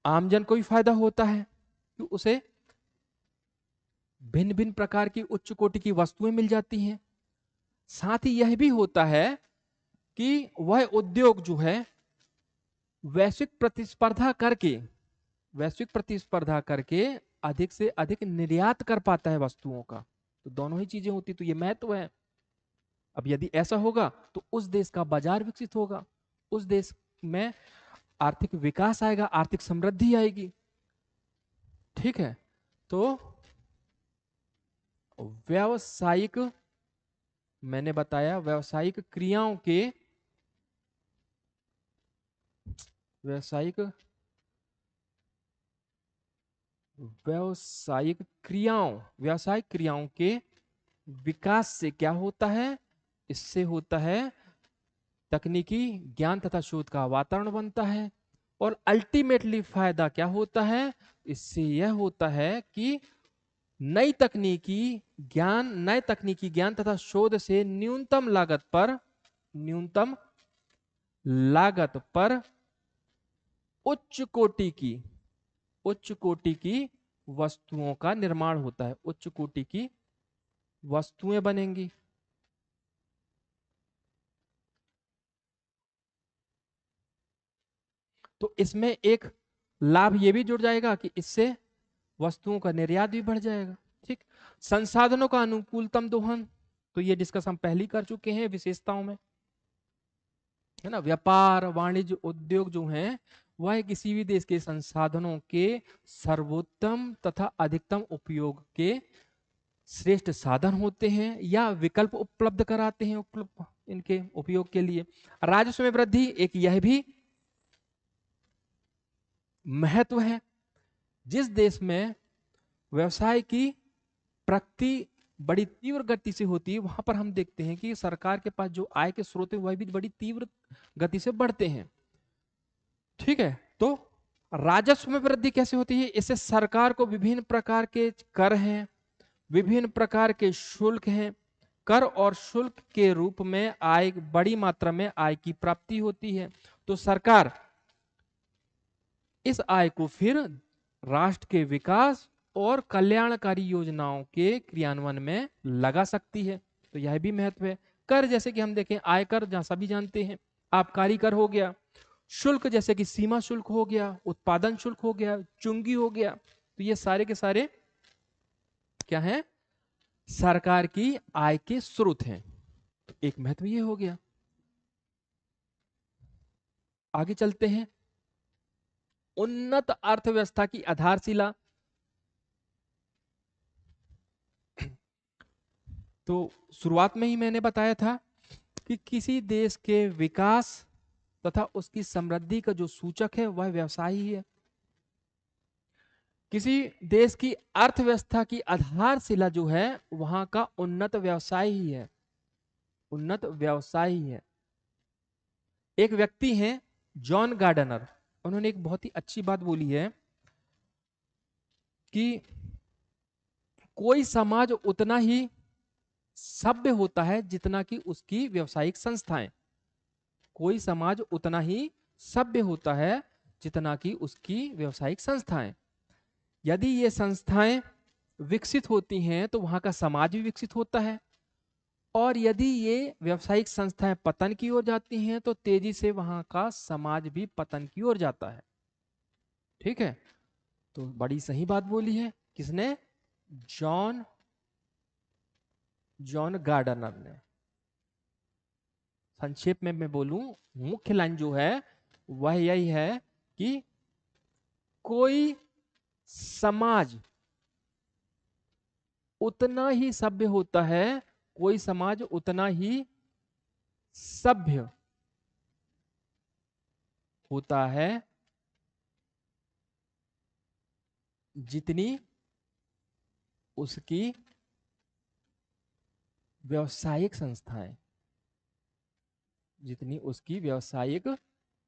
आमजन को भी फायदा होता है कि उसे भिन्न भिन्न प्रकार की उच्च कोटि की वस्तुएं मिल जाती हैं। साथ ही यह भी होता है कि वह उद्योग जो है वैश्विक प्रतिस्पर्धा करके, वैश्विक प्रतिस्पर्धा करके अधिक से अधिक निर्यात कर पाता है वस्तुओं का। तो दोनों ही चीजें होती, तो ये महत्व है। अब यदि ऐसा होगा तो उस देश का बाजार विकसित होगा, उस देश में आर्थिक विकास आएगा, आर्थिक समृद्धि आएगी। ठीक है, तो व्यावसायिक, मैंने बताया व्यावसायिक क्रियाओं के, व्यावसायिक व्यावसायिक क्रियाओं, व्यावसायिक क्रियाओं के विकास से क्या होता है, इससे होता है तकनीकी ज्ञान तथा शोध का वातावरण बनता है। और अल्टीमेटली फायदा क्या होता है, इससे यह होता है कि नई तकनीकी ज्ञान, नए तकनीकी ज्ञान तथा शोध से न्यूनतम लागत पर, न्यूनतम लागत पर उच्च कोटि की, उच्च कोटि की वस्तुओं का निर्माण होता है, उच्च कोटि की वस्तुएं बनेंगी। तो इसमें एक लाभ ये भी जुड़ जाएगा कि इससे वस्तुओं का निर्यात भी बढ़ जाएगा। ठीक, संसाधनों का अनुकूलतम दोहन, तो ये डिस्कस हम पहले ही कर चुके हैं विशेषताओं में, है ना। व्यापार, वाणिज्य, उद्योग जो हैं वह किसी भी देश के संसाधनों के सर्वोत्तम तथा अधिकतम उपयोग के श्रेष्ठ साधन होते हैं या विकल्प उपलब्ध कराते हैं, उपलब्ध इनके उपयोग के लिए। राजस्व में वृद्धि, एक यह भी महत्व है। जिस देश में व्यवसाय की प्रगति बड़ी तीव्र गति से होती है वहां पर हम देखते हैं कि सरकार के पास जो आय के स्रोत है वह भी बड़ी तीव्र गति से बढ़ते हैं। ठीक है, तो राजस्व में वृद्धि कैसे होती है, इससे सरकार को विभिन्न प्रकार के कर हैं, विभिन्न प्रकार के शुल्क हैं, कर और शुल्क के रूप में आय, बड़ी मात्रा में आय की प्राप्ति होती है। तो सरकार इस आय को फिर राष्ट्र के विकास और कल्याणकारी योजनाओं के क्रियान्वयन में लगा सकती है। तो यह भी महत्व है। कर जैसे कि हम देखें, आयकर जहां सभी जानते हैं, आबकारी कर हो गया, शुल्क जैसे कि सीमा शुल्क हो गया, उत्पादन शुल्क हो गया, चुंगी हो गया, तो ये सारे के सारे क्या हैं, सरकार की आय के स्रोत हैं। तो एक महत्व ये हो गया। आगे चलते हैं, उन्नत अर्थव्यवस्था की आधारशिला। तो शुरुआत में ही मैंने बताया था कि किसी देश के विकास तथा उसकी समृद्धि का जो सूचक है वह व्यवसाय ही है। किसी देश की अर्थव्यवस्था की आधारशिला जो है वहां का उन्नत व्यवसाय ही है, उन्नत व्यवसाय ही है। एक व्यक्ति हैं जॉन गार्डनर, उन्होंने एक बहुत ही अच्छी बात बोली है कि कोई समाज उतना ही सभ्य होता है जितना कि उसकी व्यवसायिक संस्थाएं, कोई समाज उतना ही सभ्य होता है जितना कि उसकी व्यवसायिक संस्थाएं। यदि ये संस्थाएं विकसित होती हैं तो वहां का समाज भी विकसित होता है, और यदि ये व्यवसायिक संस्थाएं पतन की ओर जाती हैं तो तेजी से वहां का समाज भी पतन की ओर जाता है। ठीक है, तो बड़ी सही बात बोली है किसने, जॉन जॉन गार्डनर ने। संक्षेप में मैं बोलूं, मुख्य लाइन जो है वह यही है कि कोई समाज उतना ही सभ्य होता है, कोई समाज उतना ही सभ्य होता है जितनी उसकी व्यावसायिक संस्थाएं, जितनी उसकी व्यावसायिक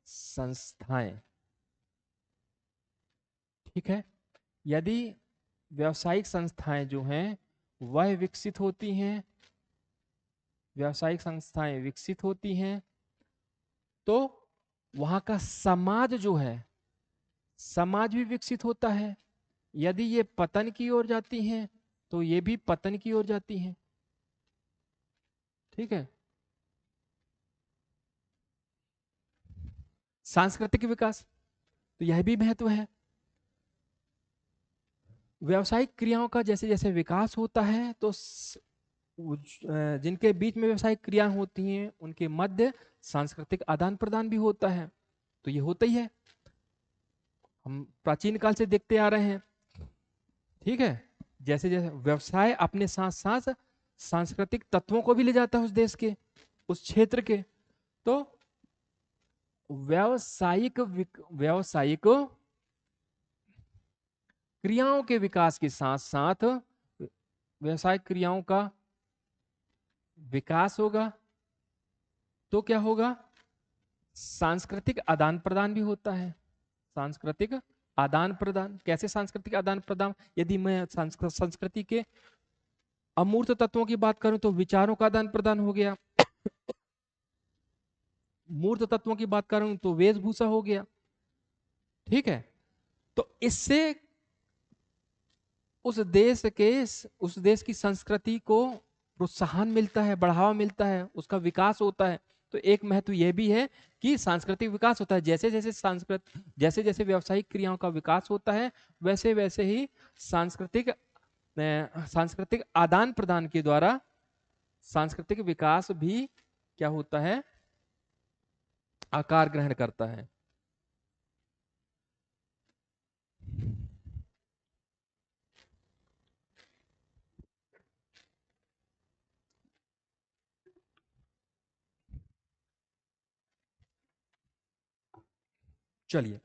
संस्थाएं। ठीक है, यदि व्यावसायिक संस्थाएं जो हैं वह विकसित होती हैं, व्यावसायिक संस्थाएं विकसित होती हैं, तो वहां का समाज जो है, समाज भी विकसित होता है। यदि ये पतन की ओर जाती हैं तो ये भी पतन की ओर जाती हैं। ठीक है, सांस्कृतिक विकास, तो यह भी महत्व है। व्यावसायिक क्रियाओं का जैसे जैसे विकास होता है तो जिनके बीच में व्यावसायिक क्रियाएं होती हैं उनके मध्य सांस्कृतिक आदान प्रदान भी होता है। तो ये होता ही है, हम प्राचीन काल से देखते आ रहे हैं। ठीक है, जैसे जैसे व्यवसाय अपने साथ साथ सांस्कृतिक तत्वों को भी ले जाता है उस देश के, उस क्षेत्र के। तो व्यावसायिक क्रियाओं के विकास के साथ साथ व्यावसायिक क्रियाओं का विकास होगा तो क्या होगा, सांस्कृतिक आदान प्रदान भी होता है। सांस्कृतिक आदान प्रदान कैसे, सांस्कृतिक आदान प्रदान, यदि मैं संस्कृति के अमूर्त तत्वों की बात करूं तो विचारों का आदान प्रदान हो गया, मूर्त तत्वों की बात करूं तो वेशभूषा हो गया। ठीक है, तो इससे उस देश की संस्कृति को प्रोत्साहन मिलता है, बढ़ावा मिलता है, उसका विकास होता है। तो एक महत्व यह भी है कि सांस्कृतिक विकास होता है। जैसे जैसे व्यावसायिक क्रियाओं का विकास होता है वैसे वैसे ही सांस्कृतिक आदान प्रदान के द्वारा सांस्कृतिक विकास भी क्या होता है, आकार ग्रहण करता है। चलिए,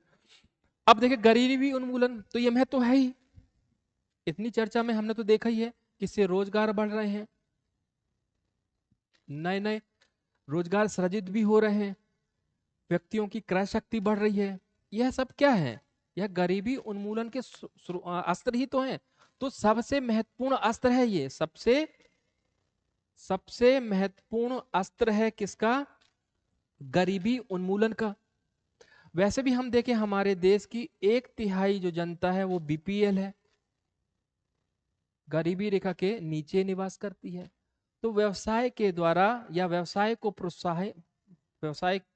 अब देखिए गरीबी उन्मूलन, तो ये महत्व है ही, इतनी चर्चा में हमने तो देखा ही है, किससे रोजगार बढ़ रहे हैं, नए नए रोजगार सृजित भी हो रहे हैं, व्यक्तियों की क्रय शक्ति बढ़ रही है। यह सब क्या है, यह गरीबी उन्मूलन के अस्त्र ही तो हैं। तो सबसे महत्वपूर्ण अस्त्र है ये, सबसे महत्वपूर्ण अस्त्र है किसका, गरीबी उन्मूलन का। वैसे भी हम देखें हमारे देश की 1/3 जो जनता है वो बीपीएल है, गरीबी रेखा के नीचे निवास करती है। तो व्यवसाय के द्वारा या व्यवसाय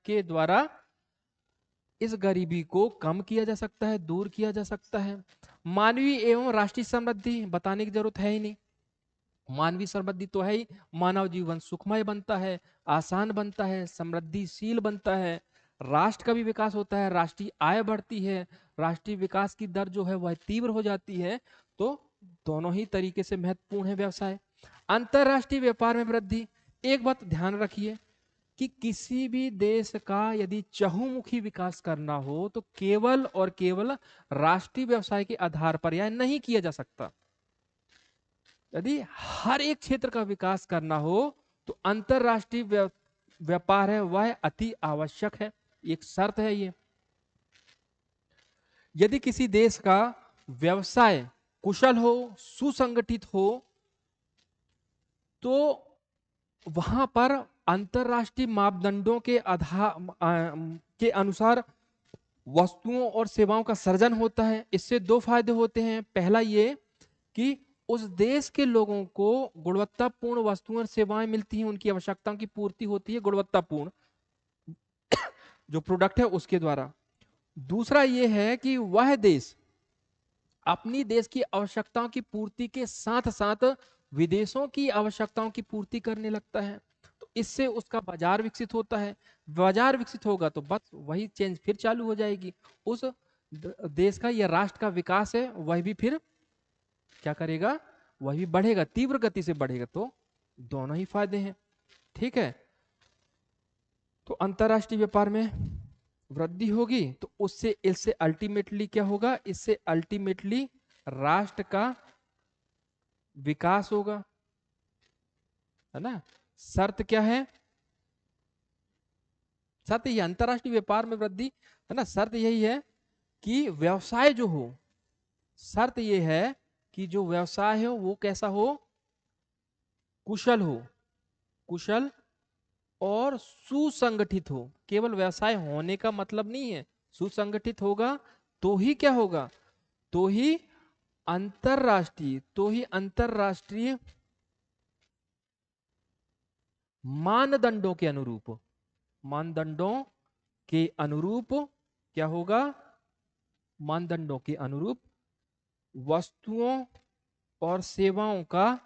के द्वारा इस गरीबी को कम किया जा सकता है, दूर किया जा सकता है। मानवीय एवं राष्ट्रीय समृद्धि बताने की जरूरत है ही नहीं, मानवीय समृद्धि तो है ही, मानव जीवन सुखमय बनता है, आसान बनता है, समृद्धिशील बनता है, राष्ट्र का भी विकास होता है, राष्ट्रीय आय बढ़ती है, राष्ट्रीय विकास की दर जो है वह तीव्र हो जाती है। तो दोनों ही तरीके से महत्वपूर्ण है व्यवसाय। अंतरराष्ट्रीय व्यापार में वृद्धि, एक बात ध्यान रखिए कि किसी भी देश का यदि चहुमुखी विकास करना हो तो केवल और केवल राष्ट्रीय व्यवसाय के आधार पर यह नहीं किया जा सकता। यदि हर एक क्षेत्र का विकास करना हो तो अंतरराष्ट्रीय व्यापार है वह अति आवश्यक है, एक शर्त है ये। यदि किसी देश का व्यवसाय कुशल हो, सुसंगठित हो, तो वहां पर अंतरराष्ट्रीय मापदंडों के अनुसार वस्तुओं और सेवाओं का सृजन होता है। इससे दो फायदे होते हैं, पहला ये कि उस देश के लोगों को गुणवत्तापूर्ण वस्तुएं और सेवाएं मिलती हैं, उनकी आवश्यकताओं की पूर्ति होती है गुणवत्तापूर्ण जो प्रोडक्ट है उसके द्वारा। दूसरा यह है कि वह देश अपनी देश की आवश्यकताओं की पूर्ति के साथ साथ विदेशों की आवश्यकताओं की पूर्ति करने लगता है। तो इससे उसका बाजार विकसित होता है, बाजार विकसित होगा तो बस वही चेंज फिर चालू हो जाएगी, उस देश का या राष्ट्र का विकास है वह भी फिर क्या करेगा, वह भी बढ़ेगा, तीव्र गति से बढ़ेगा। तो दोनों ही फायदे हैं। ठीक है, तो अंतरराष्ट्रीय व्यापार में वृद्धि होगी तो उससे इससे अल्टीमेटली क्या होगा, इससे अल्टीमेटली राष्ट्र का विकास होगा, है ना। शर्त क्या है, शर्त ये अंतरराष्ट्रीय व्यापार में वृद्धि, है ना, शर्त यही है कि व्यवसाय जो हो, शर्त ये है कि जो व्यवसाय हो वो कैसा हो, कुशल हो, कुशल और सुसंगठित हो। केवल व्यवसाय होने का मतलब नहीं है, सुसंगठित होगा तो ही क्या होगा, तो ही अंतरराष्ट्रीय मानदंडों के अनुरूप, मानदंडों के अनुरूप क्या होगा, मानदंडों के अनुरूप वस्तुओं और सेवाओं का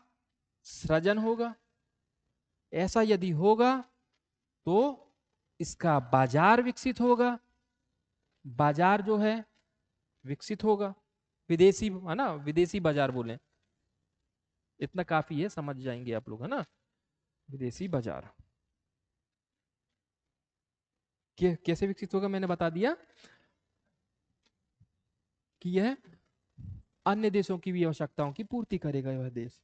सृजन होगा। ऐसा यदि होगा तो इसका बाजार विकसित होगा, बाजार जो है विकसित होगा, विदेशी, है ना, विदेशी बाजार बोले, इतना काफी है, समझ जाएंगे आप लोग, है ना। विदेशी बाजार कैसे विकसित होगा, मैंने बता दिया कि यह अन्य देशों की भी आवश्यकताओं की पूर्ति करेगा यह देश।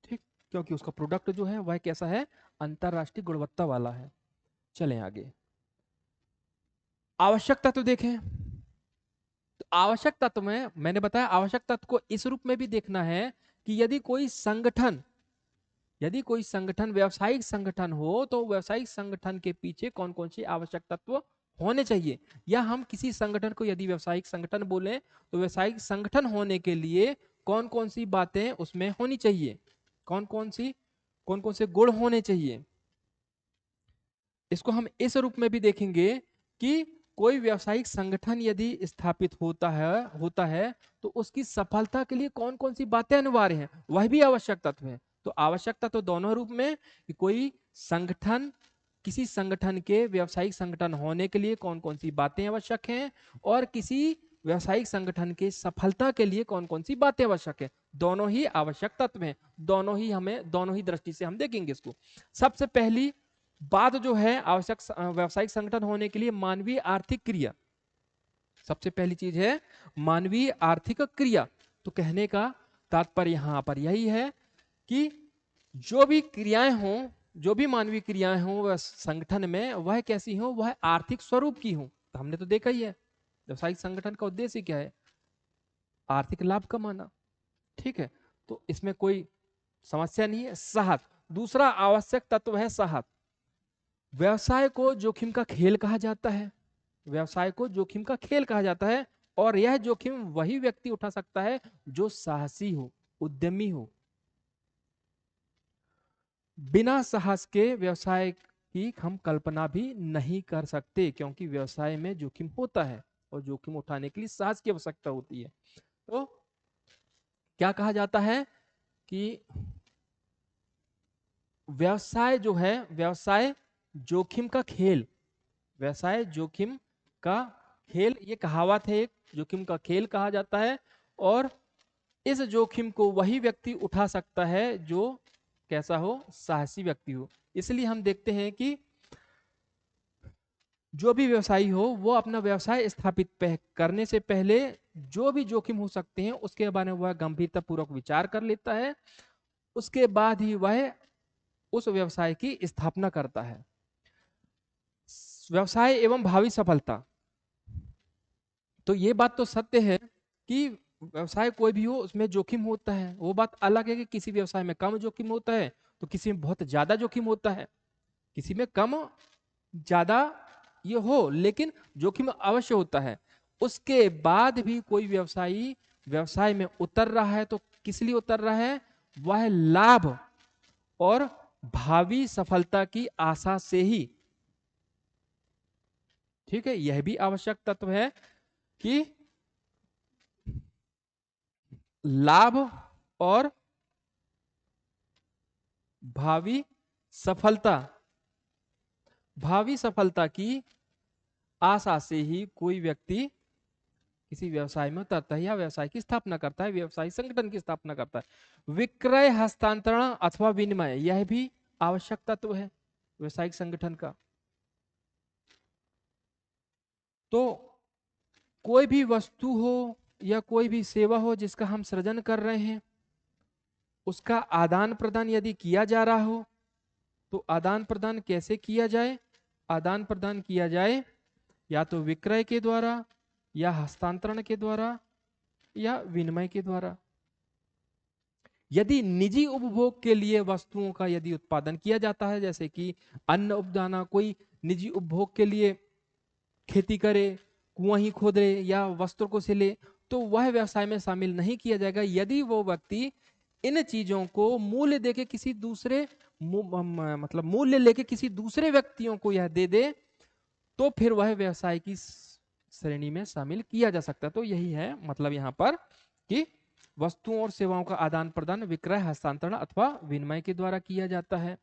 ठीक, क्योंकि उसका प्रोडक्ट जो है वह कैसा है, अंतरराष्ट्रीय गुणवत्ता वाला है। चलें आगे, आवश्यकता तो देखें, तो आवश्यक तत्व में मैंने बताया, आवश्यक तत्व को इस रूप में भी देखना है कि यदि कोई संगठन व्यावसायिक संगठन हो तो व्यावसायिक संगठन के पीछे कौन कौन सी आवश्यक तत्व होने चाहिए, या हम किसी संगठन को यदि व्यावसायिक संगठन बोले तो व्यावसायिक संगठन होने के लिए कौन कौन सी बातें उसमें होनी चाहिए, कौन कौन से गुण होने चाहिए। इसको हम इस रूप में भी देखेंगे कि कोई व्यावसायिक संगठन यदि स्थापित होता है तो उसकी सफलता के लिए कौन कौन सी बातें अनिवार्य हैं, वह भी आवश्यक तत्व है। तो आवश्यकता तो दोनों रूप में, कि कोई संगठन, किसी संगठन के व्यावसायिक संगठन होने के लिए कौन कौन सी बातें आवश्यक हैं, और किसी व्यावसायिक संगठन के सफलता के लिए कौन कौन सी बातें आवश्यक है। दोनों ही आवश्यक तत्व हैं, दोनों ही दृष्टि से हम देखेंगे इसको। सबसे पहली बात जो है आवश्यक व्यावसायिक संगठन होने के लिए, मानवीय आर्थिक क्रिया। सबसे पहली चीज है मानवीय आर्थिक क्रिया। तो कहने का तात्पर्य यहां पर यही है कि जो भी क्रियाएं हों, जो भी मानवीय क्रियाएं हों वह संगठन में, वह कैसी हो, वह आर्थिक स्वरूप की हो। तो हमने तो देखा ही है व्यावसायिक संगठन का उद्देश्य क्या है, आर्थिक लाभ कमाना। ठीक है, तो इसमें कोई समस्या नहीं है। साहस, दूसरा आवश्यक तत्व है साहस। व्यवसाय को जोखिम का खेल कहा जाता है, व्यवसाय को जोखिम का खेल कहा जाता है, और यह जोखिम वही व्यक्ति उठा सकता है जो साहसी हो, उद्यमी हो। बिना साहस के व्यवसाय की हम कल्पना भी नहीं कर सकते, क्योंकि व्यवसाय में जोखिम होता है और जोखिम उठाने के लिए साहस की आवश्यकता होती है। तो क्या कहा जाता है कि व्यवसाय जो है, व्यवसाय जोखिम का खेल, व्यवसाय जोखिम का खेल, ये कहावत है, एक जोखिम का खेल कहा जाता है। और इस जोखिम को वही व्यक्ति उठा सकता है जो कैसा हो, साहसी व्यक्ति हो। इसलिए हम देखते हैं कि जो भी व्यवसायी हो वो अपना व्यवसाय स्थापित करने से पहले जो भी जोखिम हो सकते हैं उसके बारे में वह गंभीरता पूर्वक विचार कर लेता है, उसके बाद ही वह उस व्यवसाय की स्थापना करता है। व्यवसाय एवं भावी सफलता, तो ये बात तो सत्य है कि व्यवसाय कोई भी हो उसमें जोखिम होता है। वो बात अलग है कि किसी व्यवसाय में कम जोखिम होता है तो किसी में बहुत ज्यादा जोखिम होता है, किसी में कम ज्यादा ये हो, लेकिन जोखिम अवश्य होता है। उसके बाद भी कोई व्यवसायी व्यवसाय में उतर रहा है तो किस लिए उतर रहा है, वह लाभ और भावी सफलता की आशा से ही। ठीक है, यह भी आवश्यक तत्व है कि लाभ और भावी सफलता, भावी सफलता की आशा से ही कोई व्यक्ति किसी व्यवसाय में उतरता है या व्यवसाय की स्थापना करता है, व्यवसायिक संगठन की स्थापना करता है। विक्रय हस्तांतरण अथवा विनिमय, यह भी आवश्यक तत्व है व्यवसायिक संगठन का। तो कोई भी वस्तु हो या कोई भी सेवा हो जिसका हम सृजन कर रहे हैं, उसका आदान प्रदान यदि किया जा रहा हो, तो आदान प्रदान कैसे किया जाए? आदान प्रदान किया जाए या तो विक्रय के द्वारा, या हस्तांतरण के द्वारा, या विनिमय के द्वारा। यदि निजी उपभोग के लिए वस्तुओं का यदि उत्पादन किया जाता है, जैसे कि अन्न उपजाना, कोई निजी उपभोग के लिए खेती करे, कुआं ही खोदे या वस्त्र को सिले, तो वह व्यवसाय में शामिल नहीं किया जाएगा। यदि वो व्यक्ति इन चीजों को मूल्य देके किसी दूसरे मतलब मूल्य लेके किसी दूसरे व्यक्तियों को यह दे दे, तो फिर वह व्यवसाय की श्रेणी में शामिल किया जा सकता है। तो यही है मतलब यहाँ पर कि वस्तुओं और सेवाओं का आदान प्रदान विक्रय, हस्तांतरण अथवा विनिमय के द्वारा किया जाता है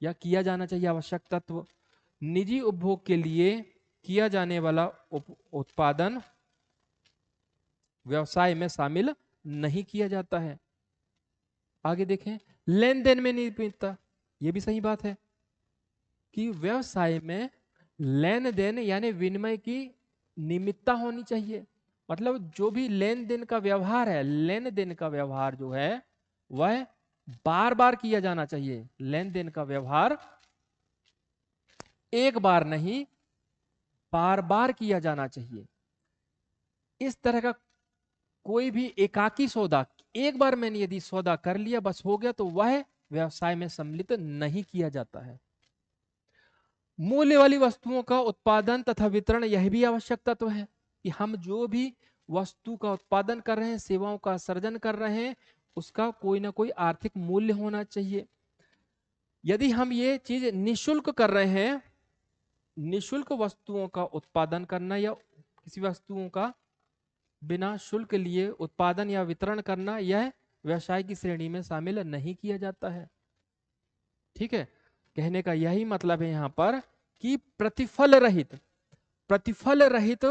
या किया जाना चाहिए। आवश्यक तत्व, निजी उपभोग के लिए किया जाने वाला उत्पादन व्यवसाय में शामिल नहीं किया जाता है। आगे देखें, लेन देन में नियमितता, यह भी सही बात है कि व्यवसाय में लेन देन यानी विनिमय की नियमितता होनी चाहिए। मतलब जो भी लेन देन का व्यवहार है, लेन देन का व्यवहार जो है वह बार बार किया जाना चाहिए। लेन देन का व्यवहार एक बार नहीं, बार बार किया जाना चाहिए। इस तरह का कोई भी एकाकी सौदा, एक बार मैंने यदि सौदा कर लिया बस हो गया, तो वह व्यवसाय में सम्मिलित नहीं किया जाता है। मूल्य वाली वस्तुओं का उत्पादन तथा वितरण, यह भी आवश्यक तत्व है कि हम जो भी वस्तु का उत्पादन कर रहे हैं, सेवाओं का सर्जन कर रहे हैं, उसका कोई ना कोई आर्थिक मूल्य होना चाहिए। यदि हम ये चीज निःशुल्क कर रहे हैं, निःशुल्क वस्तुओं का उत्पादन करना या किसी वस्तुओं का बिना शुल्क लिए उत्पादन या वितरण करना, यह व्यवसाय की श्रेणी में शामिल नहीं किया जाता है। ठीक है, कहने का यही मतलब है यहां पर कि प्रतिफल रहित, प्रतिफल रहित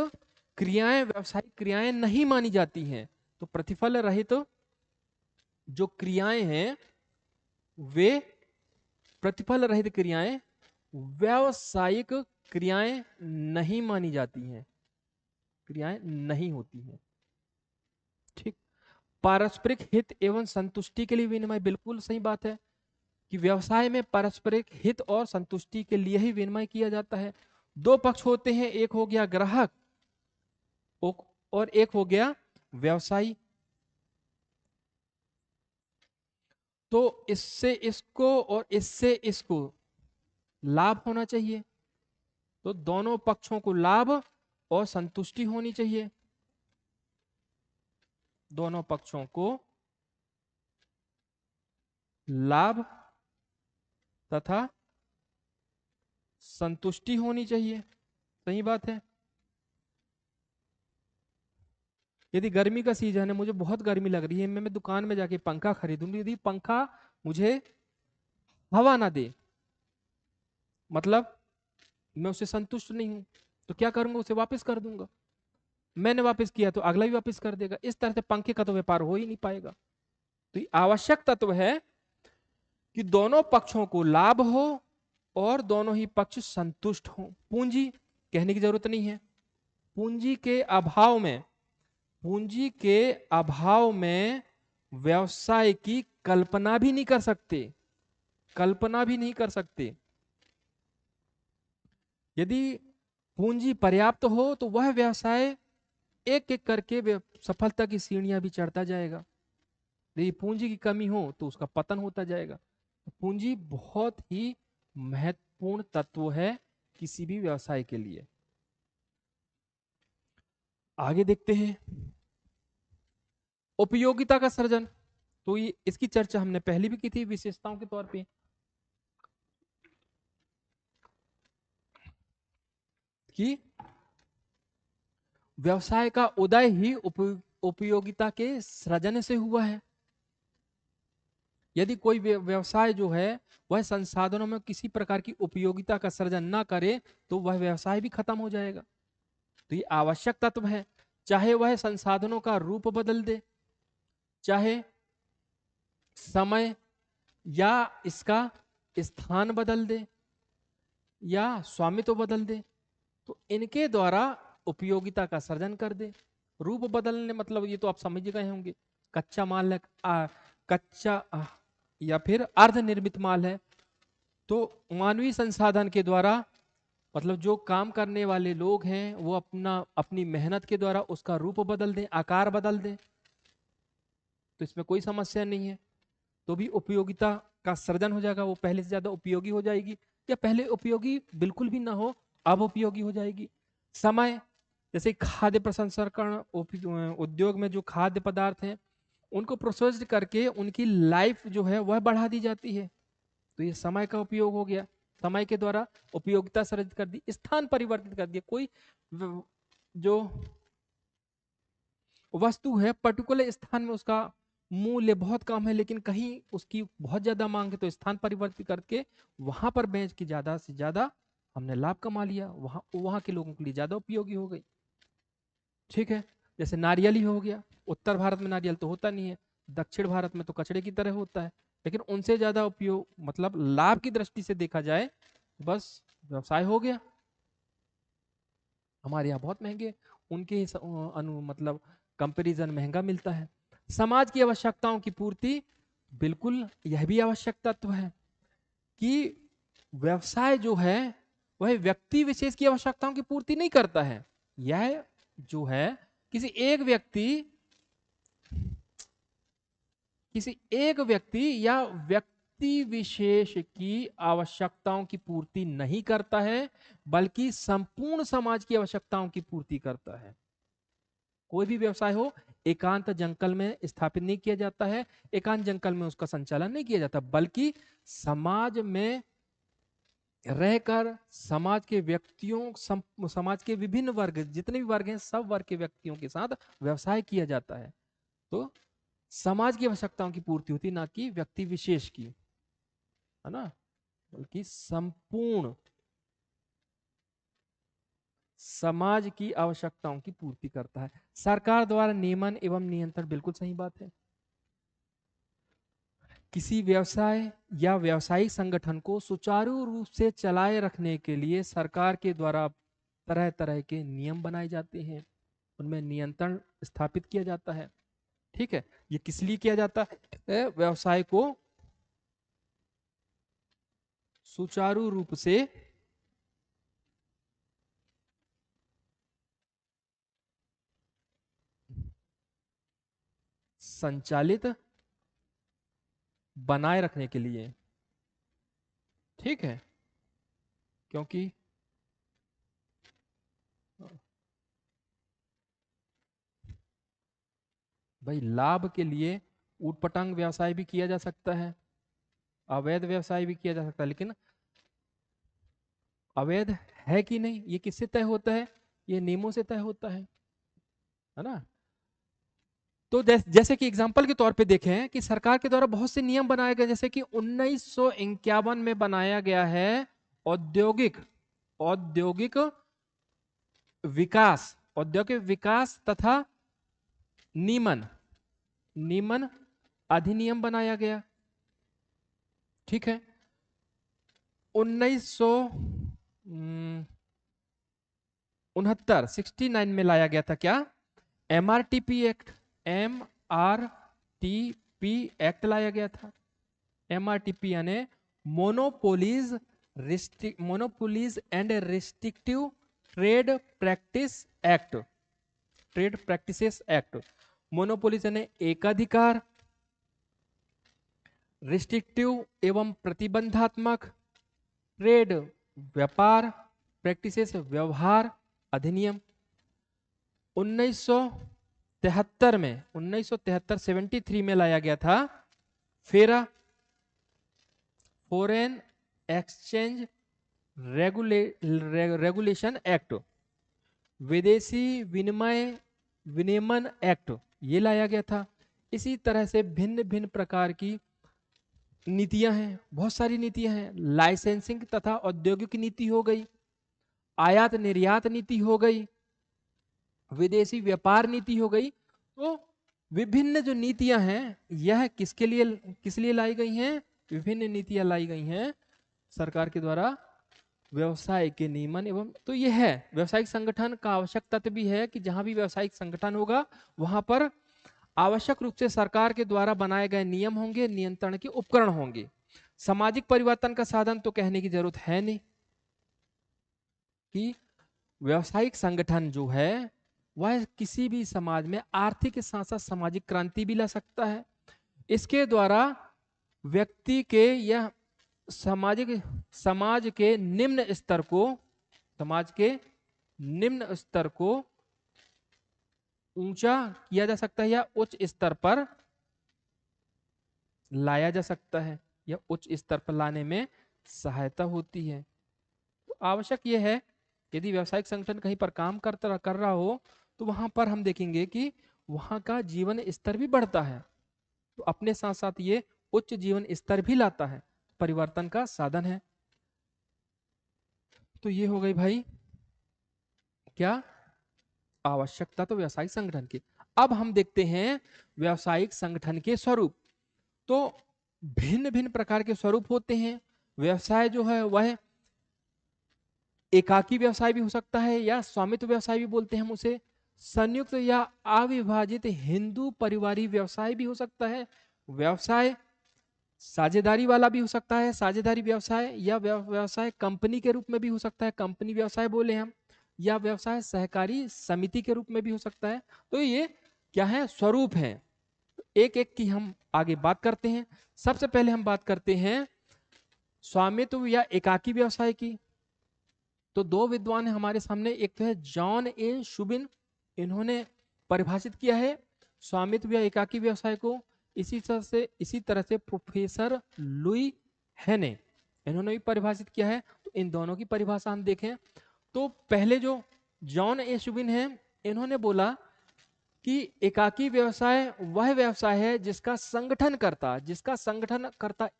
क्रियाएं व्यवसायिक क्रियाएं नहीं मानी जाती हैं। तो प्रतिफल रहित जो क्रियाएं हैं, वे प्रतिफल रहित क्रियाएं व्यावसायिक क्रियाएं नहीं मानी जाती हैं, क्रियाएं नहीं होती हैं। ठीक, पारस्परिक हित एवं संतुष्टि के लिए विनिमय, बिल्कुल सही बात है कि व्यवसाय में पारस्परिक हित और संतुष्टि के लिए ही विनिमय किया जाता है। दो पक्ष होते हैं, एक हो गया ग्राहक और एक हो गया व्यवसायी। तो इससे इसको और इससे इसको लाभ होना चाहिए। तो दोनों पक्षों को लाभ और संतुष्टि होनी चाहिए। दोनों पक्षों को लाभ तथा संतुष्टि होनी चाहिए। सही बात है। यदि गर्मी का सीजन है, मुझे बहुत गर्मी लग रही है, मैं दुकान में जाके पंखा खरीदूंगी, यदि पंखा मुझे हवा ना दे, मतलब मैं उससे संतुष्ट नहीं हूं, तो क्या करूंगा? उसे वापस कर दूंगा। मैंने वापस किया तो अगला भी वापस कर देगा। इस तरह से पंखे का तो व्यापार हो ही नहीं पाएगा। तो ये आवश्यक तत्व है कि दोनों पक्षों को लाभ हो और दोनों ही पक्ष संतुष्ट हो। पूंजी कहने की जरूरत नहीं है। पूंजी के अभाव में, पूंजी के अभाव में व्यवसाय की कल्पना भी नहीं कर सकते, कल्पना भी नहीं कर सकते। यदि पूंजी पर्याप्त हो तो वह व्यवसाय एक एक करके सफलता की सीढ़ियां भी चढ़ता जाएगा। यदि पूंजी की कमी हो तो उसका पतन होता जाएगा। पूंजी बहुत ही महत्वपूर्ण तत्व है किसी भी व्यवसाय के लिए। आगे देखते हैं उपयोगिता का सृजन। तो ये इसकी चर्चा हमने पहले भी की थी विशेषताओं के तौर पे कि व्यवसाय का उदय ही उपयोगिता के सृजन से हुआ है। यदि कोई व्यवसाय जो है वह संसाधनों में किसी प्रकार की उपयोगिता का सृजन ना करे तो वह व्यवसाय भी खत्म हो जाएगा। तो ये आवश्यक तत्व है। चाहे वह संसाधनों का रूप बदल दे, चाहे समय या इसका स्थान बदल दे, या स्वामित्व बदल दे, तो इनके द्वारा उपयोगिता का सृजन कर दे। रूप बदलने मतलब ये तो आप समझ गए होंगे, कच्चा माल है, कच्चा या फिर अर्ध निर्मित माल है, तो मानवीय संसाधन के द्वारा मतलब जो काम करने वाले लोग हैं वो अपनी मेहनत के द्वारा उसका रूप बदल दें, आकार बदल दें, तो इसमें कोई समस्या नहीं है, तो भी उपयोगिता का सृजन हो जाएगा, वो पहले से ज्यादा उपयोगी हो जाएगी, या पहले उपयोगी बिल्कुल भी ना हो, अब उपयोगी हो जाएगी। समय, जैसे खाद्य प्रसंस्करण उद्योग में जो खाद्य पदार्थ हैं उनको प्रोसेस्ड करके उनकी लाइफ जो है वह बढ़ा दी जाती है, तो ये समय का उपयोग हो गया, समय के द्वारा उपयोगिता सृजित कर दी। स्थान परिवर्तित कर दिया, कोई जो वस्तु है पर्टिकुलर स्थान में उसका मूल्य बहुत कम है लेकिन कहीं उसकी बहुत ज्यादा मांग है, तो स्थान परिवर्तित करके वहां पर बेच के ज्यादा से ज्यादा हमने लाभ कमा लिया, वहां वहां के लोगों के लिए ज्यादा उपयोगी हो गई। ठीक है, जैसे नारियल ही हो गया, उत्तर भारत में नारियल तो होता नहीं है, दक्षिण भारत में तो कचड़े की तरह होता है, लेकिन उनसे ज्यादा उपयोग मतलब लाभ की दृष्टि से देखा जाए बस व्यवसाय हो गया। हमारे यहाँ बहुत महंगे, उनके मतलब कंपैरिजन महंगा मिलता है। समाज की आवश्यकताओं की पूर्ति, बिल्कुल यह भी आवश्यक तत्व है कि व्यवसाय जो है वह व्यक्ति विशेष की आवश्यकताओं की पूर्ति नहीं करता है, यह जो है किसी एक व्यक्ति या व्यक्ति विशेष की आवश्यकताओं की पूर्ति नहीं करता है, बल्कि संपूर्ण समाज की आवश्यकताओं की पूर्ति करता है। कोई भी व्यवसाय हो, एकांत जंगल में स्थापित नहीं किया जाता है, एकांत जंगल में उसका संचालन नहीं किया जाता, बल्कि समाज में रहकर समाज के व्यक्तियों समाज के विभिन्न वर्ग जितने भी वर्ग हैं सब वर्ग के व्यक्तियों के साथ व्यवसाय किया जाता है, तो समाज की आवश्यकताओं की पूर्ति होती ना कि व्यक्ति विशेष की, है ना, बल्कि संपूर्ण समाज की आवश्यकताओं की पूर्ति करता है। सरकार द्वारा नियमन एवं नियंत्रण, बिल्कुल सही बात है। किसी व्यवसाय या व्यावसायिक संगठन को सुचारू रूप से चलाए रखने के लिए सरकार के द्वारा तरह तरह के नियम बनाए जाते हैं, उनमें नियंत्रण स्थापित किया जाता है। ठीक है, ये किस लिए किया जाता है? व्यवसाय को सुचारू रूप से संचालित बनाए रखने के लिए। ठीक है, क्योंकि भाई लाभ के लिए ऊटपटांग व्यवसाय भी किया जा सकता है, अवैध व्यवसाय भी किया जा सकता है, लेकिन अवैध है कि नहीं ये किससे तय होता है? ये नियमों से तय होता है ना। तो जैसे कि एग्जांपल के तौर पे देखें कि सरकार के द्वारा बहुत से नियम बनाए गए, जैसे कि 1951 में बनाया गया है औद्योगिक औद्योगिक औद्योगिक विकास तथा नियमन नियमन अधिनियम बनाया गया। ठीक है, 1969 में लाया गया था क्या? एमआरटीपी एक्ट, एमआरटीपी एक्ट लाया गया था। एमआरटीपी यानी monopolies monopolies and restrictive trade practice act, trade practices act. Monopolies यानी एकाधिकार, रिस्ट्रिक्टिव एवं प्रतिबंधात्मक, ट्रेड व्यापार, प्रैक्टिसेस व्यवहार अधिनियम। 1973 में 1973 में लाया गया था फेरा, फॉरेन एक्सचेंज रेगुलेशन एक्ट, विदेशी विनिमय विनियमन एक्ट, ये लाया गया था। इसी तरह से भिन्न भिन्न प्रकार की नीतियां हैं, बहुत सारी नीतियां हैं। लाइसेंसिंग तथा औद्योगिक नीति हो गई, आयात निर्यात नीति हो गई, विदेशी व्यापार नीति हो गई। तो विभिन्न जो नीतियां हैं यह किस लिए लाई गई हैं? विभिन्न नीतियां लाई गई हैं सरकार के द्वारा व्यवसाय के नियमन एवं, तो यह है व्यवसायिक संगठन का आवश्यक तत्व भी है कि जहां भी व्यवसायिक संगठन होगा वहां पर आवश्यक रूप से सरकार के द्वारा बनाए गए नियम होंगे, नियंत्रण के उपकरण होंगे। सामाजिक परिवर्तन का साधन तो कहने की जरूरत है नहीं कि व्यवसायिक संगठन जो है वह किसी भी समाज में आर्थिक के साथ साथ सामाजिक क्रांति भी ला सकता है। इसके द्वारा व्यक्ति के या सामाजिक समाज के निम्न स्तर को समाज के निम्न स्तर को ऊंचा किया जा सकता है या उच्च स्तर पर लाया जा सकता है या उच्च स्तर पर लाने में सहायता होती है। तो आवश्यक यह है यदि व्यावसायिक संगठन कहीं पर काम कर रहा हो तो वहां पर हम देखेंगे कि वहां का जीवन स्तर भी बढ़ता है, तो अपने साथ साथ ये उच्च जीवन स्तर भी लाता है, परिवर्तन का साधन है। तो ये हो गई भाई क्या आवश्यकता तो व्यावसायिक संगठन की। अब हम देखते हैं व्यावसायिक संगठन के स्वरूप। तो भिन्न भिन्न प्रकार के स्वरूप होते हैं। व्यवसाय जो है वह एकाकी व्यवसाय भी हो सकता है या स्वामित्व व्यवसाय भी बोलते हैं हम उसे। संयुक्त या अविभाजित हिंदू परिवारी व्यवसाय भी हो सकता है। व्यवसाय साझेदारी वाला भी हो सकता है, साझेदारी व्यवसाय, या व्यवसाय कंपनी के रूप में भी हो सकता है, कंपनी व्यवसाय बोले हम, या व्यवसाय सहकारी समिति के रूप में भी हो सकता है। तो ये क्या है? स्वरूप है। एक एक की हम आगे बात करते हैं। सबसे पहले हम बात करते हैं स्वामित्व या एकाकी व्यवसाय की। तो दो विद्वान है हमारे सामने, एक तो है जॉन ए शुबिन, इन्होंने परिभाषित किया है स्वामित्व या एकाकी व्यवसाय को। इसी तरह से प्रोफेसर लुई हेने, इन्होंने भी परिभाषित किया है। तो इन दोनों की परिभाषा हम देखें तो पहले जो जॉन ए शुबिन है, इन्होंने बोला कि एकाकी व्यवसाय वह व्यवसाय है जिसका संगठन करता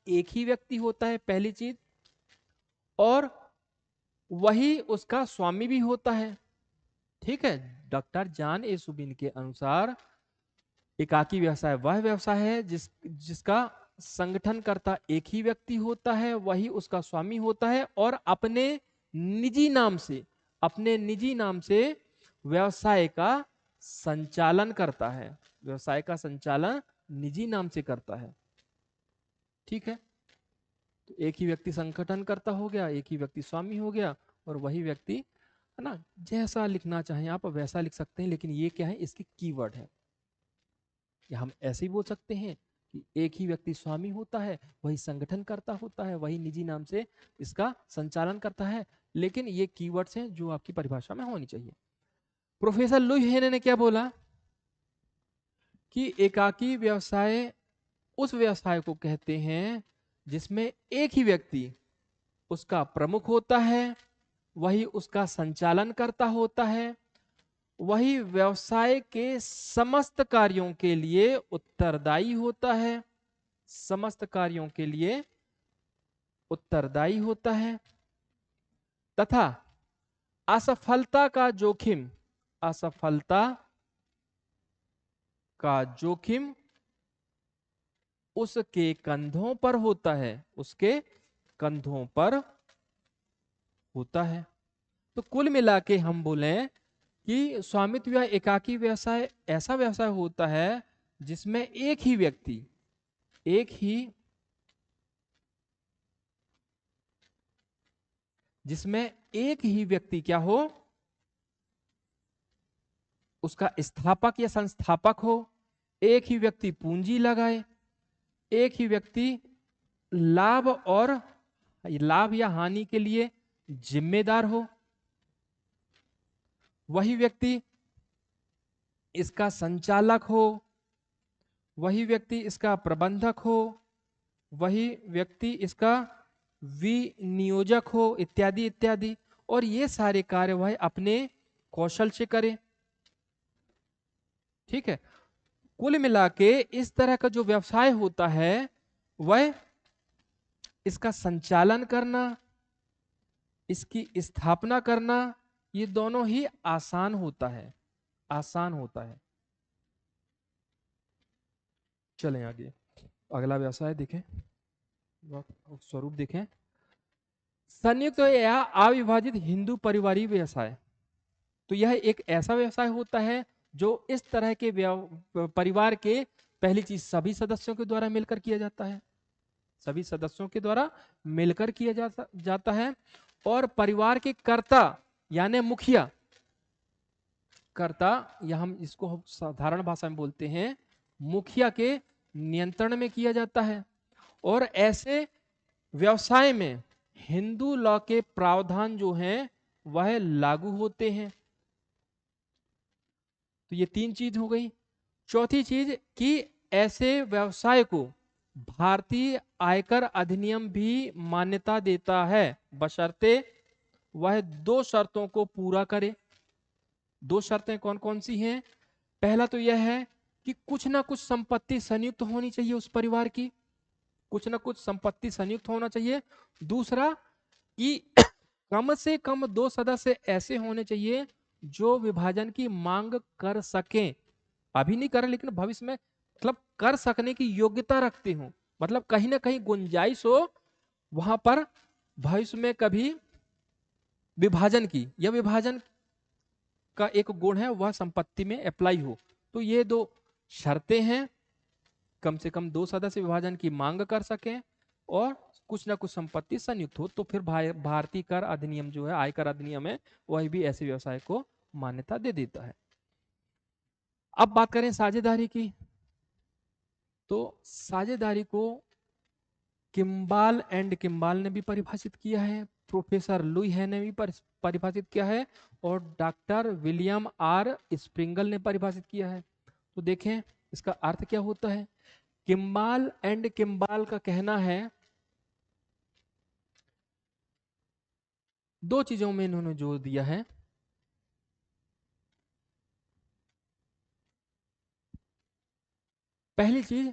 एक ही व्यक्ति होता है, पहली चीज, और वही उसका स्वामी भी होता है। ठीक है, डॉक्टर जॉन ए शुबिन के अनुसार एकाकी व्यवसाय वह व्यवसाय है जिसका संगठन करता एक ही व्यक्ति होता है, वही उसका स्वामी होता है, और अपने निजी नाम से व्यवसाय का संचालन करता है। व्यवसाय का संचालन निजी नाम से करता है। ठीक है, तो एक ही व्यक्ति संगठन करता हो गया, एक ही व्यक्ति स्वामी हो गया, और वही व्यक्ति, है ना, जैसा लिखना चाहें आप वैसा लिख सकते हैं, लेकिन ये क्या है, इसकी कीवर्ड है। या हम ऐसे ही बोल सकते हैं कि एक ही व्यक्ति स्वामी होता है, वही संगठन करता होता है, वही निजी नाम से इसका संचालन करता है, लेकिन ये कीवर्ड्स हैं जो आपकी परिभाषा में होनी चाहिए। प्रोफेसर लुई हेने ने क्या बोला कि एकाकी व्यवसाय उस व्यवसाय को कहते हैं जिसमें एक ही व्यक्ति उसका प्रमुख होता है, वही उसका संचालन करता होता है, वही व्यवसाय के समस्त कार्यों के लिए उत्तरदायी होता है, समस्त कार्यों के लिए उत्तरदायी होता है, तथा असफलता का जोखिम उसके कंधों पर होता है, उसके कंधों पर होता है। तो कुल मिला के हम बोले कि स्वामित्व या एकाकी व्यवसाय ऐसा व्यवसाय होता है जिसमें एक ही व्यक्ति क्या हो, उसका स्थापक या संस्थापक हो, एक ही व्यक्ति पूंजी लगाए, एक ही व्यक्ति लाभ या हानि के लिए जिम्मेदार हो, वही व्यक्ति इसका संचालक हो, वही व्यक्ति इसका प्रबंधक हो, वही व्यक्ति इसका विनियोजक हो, इत्यादि इत्यादि। और ये सारे कार्य वह अपने कौशल से करे। ठीक है, कुल मिला के इस तरह का जो व्यवसाय होता है वह इसका संचालन करना, इसकी स्थापना करना, ये दोनों ही आसान होता है। आसान होता है। चलें आगे, अगला व्यवसाय देखें, स्वरूप देखें। संयुक्त या अविभाजित हिंदू परिवारीय व्यवसाय। तो यह एक ऐसा व्यवसाय होता है जो इस तरह के परिवार के, पहली चीज सभी सदस्यों के द्वारा मिलकर किया जाता है, सभी सदस्यों के द्वारा मिलकर किया जाता है, और परिवार के कर्ता यानी मुखिया, कर्ता या हम इसको साधारण भाषा में बोलते हैं मुखिया के नियंत्रण में किया जाता है। और ऐसे व्यवसाय में हिंदू लॉ के प्रावधान जो हैं वह लागू होते हैं। तो ये तीन चीज हो गई। चौथी चीज कि ऐसे व्यवसाय को भारतीय आयकर अधिनियम भी मान्यता देता है, बशर्ते वह दो शर्तों को पूरा करे। दो शर्तें कौन कौन सी हैं? पहला तो यह है कि कुछ ना कुछ संपत्ति संयुक्त होनी चाहिए उस परिवार की, कुछ ना कुछ संपत्ति संयुक्त होना चाहिए। दूसरा कि कम से कम दो सदस्य ऐसे होने चाहिए जो विभाजन की मांग कर सकें, अभी नहीं कर लेकिन भविष्य में मतलब कर सकने की योग्यता रखते हो, मतलब कहीं ना कहीं गुंजाइश हो वहां पर भविष्य में कभी विभाजन की, या विभाजन का एक गुण है वह संपत्ति में अप्लाई हो। तो ये दो शर्तें हैं, कम से कम दो सदस्य विभाजन की मांग कर सकें और कुछ ना कुछ संपत्ति संयुक्त हो। तो फिर भारतीय कर अधिनियम जो है, आयकर अधिनियम है, वह भी ऐसे व्यवसाय को मान्यता दे देता है। अब बात करें साझेदारी की, तो साझेदारी को किम्बाल एंड किम्बाल ने भी परिभाषित किया है, प्रोफेसर लुई है ने भी परिभाषित किया है, और डॉक्टर विलियम आर स्प्रिंगल ने परिभाषित किया है। तो देखें इसका अर्थ क्या होता है। किम्बाल एंड किम्बाल का कहना है, दो चीजों में इन्होंने जोर दिया है। पहली चीज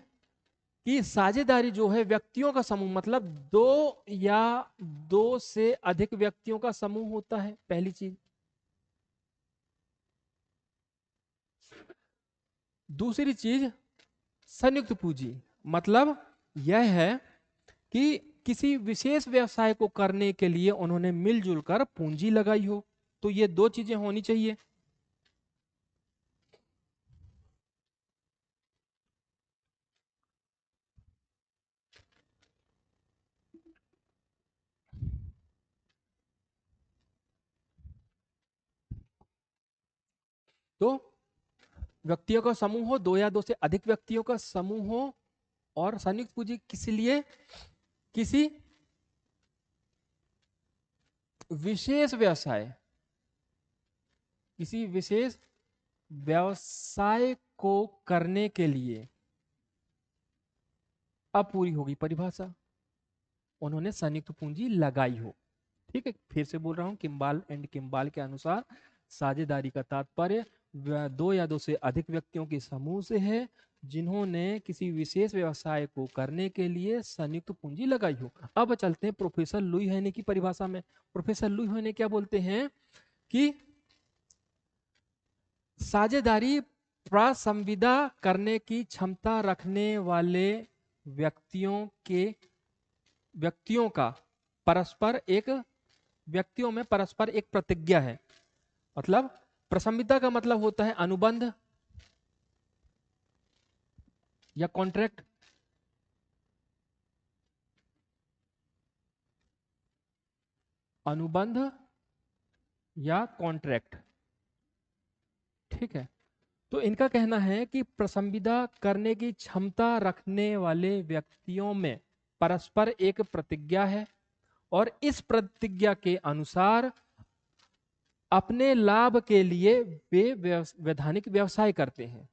कि साझेदारी जो है व्यक्तियों का समूह, मतलब दो या दो से अधिक व्यक्तियों का समूह होता है, पहली चीज। दूसरी चीज संयुक्त पूंजी, मतलब यह है कि किसी विशेष व्यवसाय को करने के लिए उन्होंने मिलजुल कर पूंजी लगाई हो। तो ये दो चीजें होनी चाहिए। तो व्यक्तियों का समूह हो, दो या दो से अधिक व्यक्तियों का समूह हो, और संयुक्त पूंजी किस लिए, किसी विशेष व्यवसाय, किसी विशेष व्यवसाय को करने के लिए। अब पूरी होगी परिभाषा, उन्होंने संयुक्त पूंजी लगाई हो। ठीक है, फिर से बोल रहा हूं, किम्बाल एंड किम्बाल के अनुसार साझेदारी का तात्पर्य दो या दो से अधिक व्यक्तियों के समूह से है जिन्होंने किसी विशेष व्यवसाय को करने के लिए संयुक्त पूंजी लगाई हो। अब चलते हैं प्रोफेसर लुई हेने की परिभाषा में। प्रोफेसर लुई हेने क्या बोलते हैं कि साझेदारी प्रसंविदा करने की क्षमता रखने वाले व्यक्तियों का परस्पर एक, व्यक्तियों में परस्पर एक प्रतिज्ञा है। मतलब प्रसंविदा का मतलब होता है अनुबंध या कॉन्ट्रैक्ट, अनुबंध या कॉन्ट्रैक्ट। ठीक है, तो इनका कहना है कि प्रसंविदा करने की क्षमता रखने वाले व्यक्तियों में परस्पर एक प्रतिज्ञा है, और इस प्रतिज्ञा के अनुसार अपने लाभ के लिए वे वैधानिक व्यवसाय करते हैं।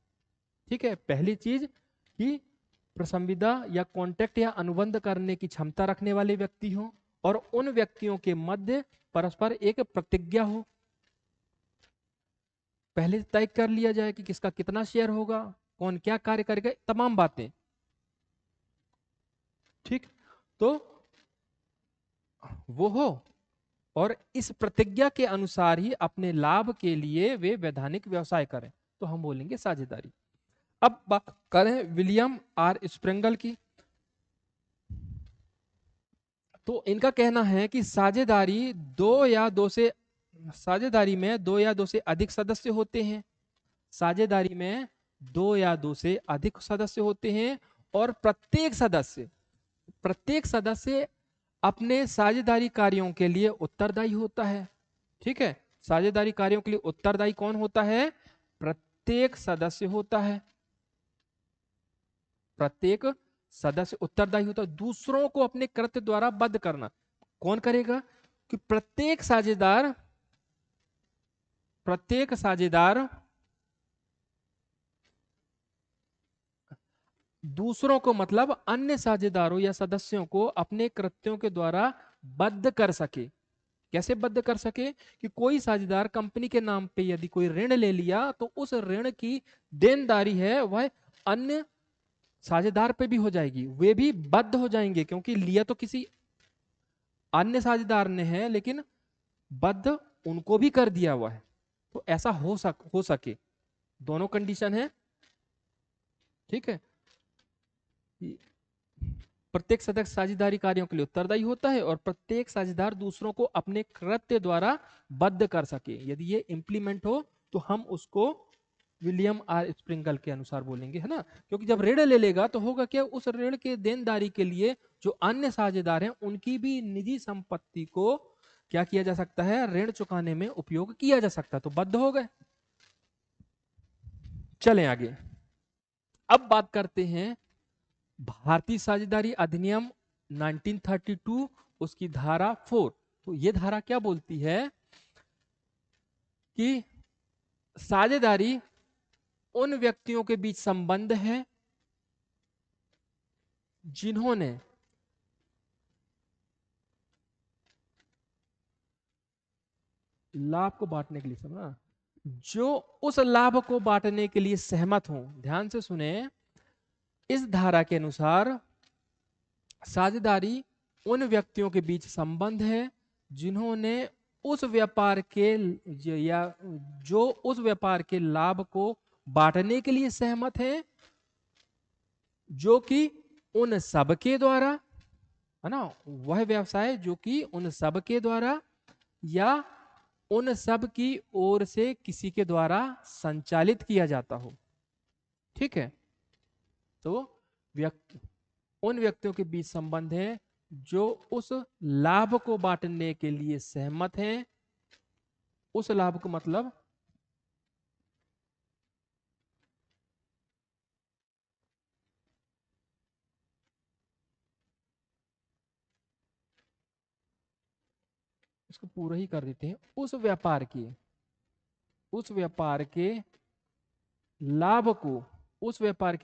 ठीक है, पहली चीज कि प्रसंविदा या कॉन्ट्रैक्ट या अनुबंध करने की क्षमता रखने वाले व्यक्ति हो, और उन व्यक्तियों के मध्य परस्पर एक प्रतिज्ञा हो। पहले तय कर लिया जाए कि किसका कितना शेयर होगा, कौन क्या कार्य करेगा, तमाम बातें। ठीक, तो वो हो, और इस प्रतिज्ञा के अनुसार ही अपने लाभ के लिए वे वैधानिक व्यवसाय करें, तो हम बोलेंगे साझेदारी। अब बात करें विलियम आर स्प्रेंगल की, तो इनका कहना है कि साझेदारी में दो या दो से अधिक सदस्य होते हैं। साझेदारी में दो या दो से अधिक सदस्य होते हैं और प्रत्येक सदस्य अपने साझेदारी कार्यों के लिए उत्तरदायी होता है। ठीक है, साझेदारी कार्यों के लिए उत्तरदायी कौन होता है? प्रत्येक सदस्य होता है। प्रत्येक सदस्य उत्तरदायी होता है दूसरों को अपने कृत्य द्वारा बद्ध करना। कौन करेगा? कि प्रत्येक साझेदार दूसरों को, मतलब अन्य साझेदारों या सदस्यों को अपने कृत्यों के द्वारा बद्ध कर सके। कैसे बद्ध कर सके? कि कोई साझेदार कंपनी के नाम पे यदि कोई ऋण ले लिया तो उस ऋण की देनदारी है वह अन्य साझेदार पे भी हो जाएगी, वे भी बद्ध हो जाएंगे, क्योंकि लिया तो किसी अन्य साझेदार ने है लेकिन बद्ध उनको भी कर दिया हुआ है। तो ऐसा हो सके, दोनों कंडीशन है। ठीक है, प्रत्येक सदस्य साझेदारी कार्यों के लिए उत्तरदायी होता है और प्रत्येक साझेदार दूसरों को अपने कृत्य द्वारा बद्ध कर सके। यदि ये इंप्लीमेंट हो तो हम उसको विलियम आर स्प्रिंगल के अनुसार बोलेंगे, है ना। क्योंकि जब ऋण ले लेगा तो होगा क्या, उस ऋण के देनदारी के लिए जो अन्य साझेदार हैं उनकी भी निजी संपत्ति को क्या किया जा सकता है? ऋण चुकाने में उपयोग किया जा सकता है, तो बद्ध हो गए। चलें आगे। अब बात करते हैं भारतीय साझेदारी अधिनियम 1932, उसकी धारा 4। तो ये धारा क्या बोलती है कि साझेदारी उन व्यक्तियों के बीच संबंध है जिन्होंने लाभ को बांटने के लिए, समझा, जो उस लाभ को बांटने के लिए सहमत हों। ध्यान से सुने, इस धारा के अनुसार साझेदारी उन व्यक्तियों के बीच संबंध है जिन्होंने उस व्यापार के या जो उस व्यापार के लाभ को बांटने के लिए सहमत है, जो कि उन सब के द्वारा, है ना, वह व्यवसाय जो कि उन सब के द्वारा या उन सब की ओर से किसी के द्वारा संचालित किया जाता हो। ठीक है, तो उन व्यक्तियों के बीच संबंध है जो उस लाभ को बांटने के लिए सहमत हैं। उस लाभ को मतलब इसको पूरा ही कर देते हैं, उस व्यापार के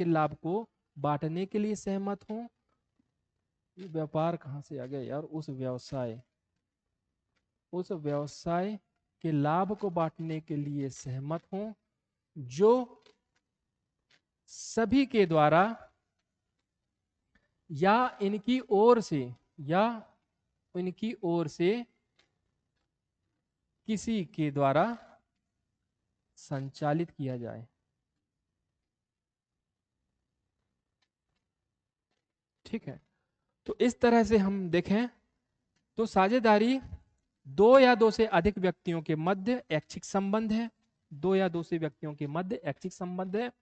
लाभ को बांटने के लिए सहमत हों। व्यापार कहां से आ गया यार? उस व्यवसाय के लाभ को बांटने के लिए सहमत हों जो सभी के द्वारा या इनकी ओर से किसी के द्वारा संचालित किया जाए। ठीक है, तो इस तरह से हम देखें तो साझेदारी दो या दो से अधिक व्यक्तियों के मध्य ऐच्छिक संबंध है। दो या दो से व्यक्तियों के मध्य ऐच्छिक संबंध है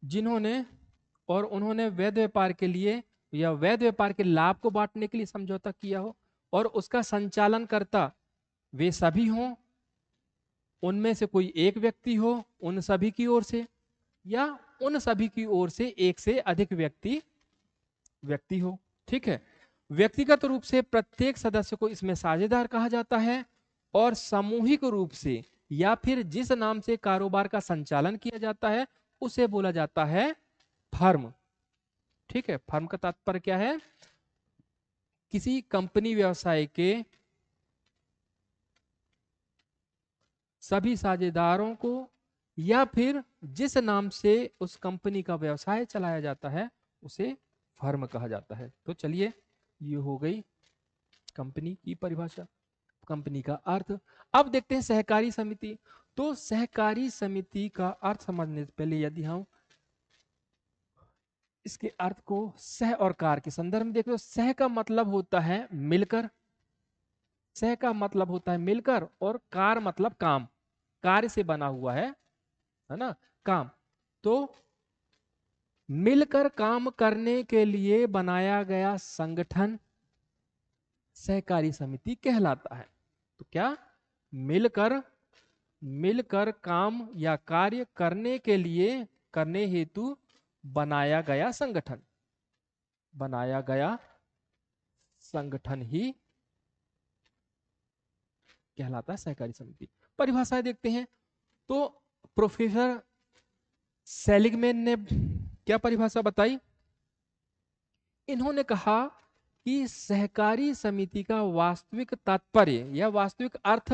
जिन्होंने और उन्होंने वैध व्यापार के लिए या वैध व्यापार के लाभ को बांटने के लिए समझौता किया हो और उसका संचालन करता वे सभी हों, उनमें से कोई एक व्यक्ति हो उन सभी की ओर से, या उन सभी की ओर से एक से अधिक व्यक्ति हो। ठीक है, व्यक्तिगत रूप से प्रत्येक सदस्य को इसमें साझेदार कहा जाता है और सामूहिक रूप से या फिर जिस नाम से कारोबार का संचालन किया जाता है उसे बोला जाता है फर्म। ठीक है, फर्म का तात्पर्य क्या है? किसी कंपनी व्यवसाय के सभी साझेदारों को या फिर जिस नाम से उस कंपनी का व्यवसाय चलाया जाता है उसे फर्म कहा जाता है। तो चलिए, ये हो गई कंपनी की परिभाषा, कंपनी का अर्थ। अब देखते हैं सहकारी समिति। तो सहकारी समिति का अर्थ समझने से पहले यदि हम इसके अर्थ को सह और कार के संदर्भ में देखो, सह का मतलब होता है मिलकर, सह का मतलब होता है मिलकर, और कार मतलब काम, कार्य से बना हुआ है ना, काम। तो मिलकर काम करने के लिए बनाया गया संगठन सहकारी समिति कहलाता है। तो क्या, मिलकर, मिलकर काम या कार्य करने के लिए, करने हेतु बनाया गया संगठन, बनाया गया संगठन ही कहलाता है सहकारी समिति। परिभाषाएं देखते हैं। तो प्रोफेसर सेलिगमैन ने क्या परिभाषा बताई? इन्होंने कहा कि सहकारी समिति का वास्तविक तात्पर्य या वास्तविक अर्थ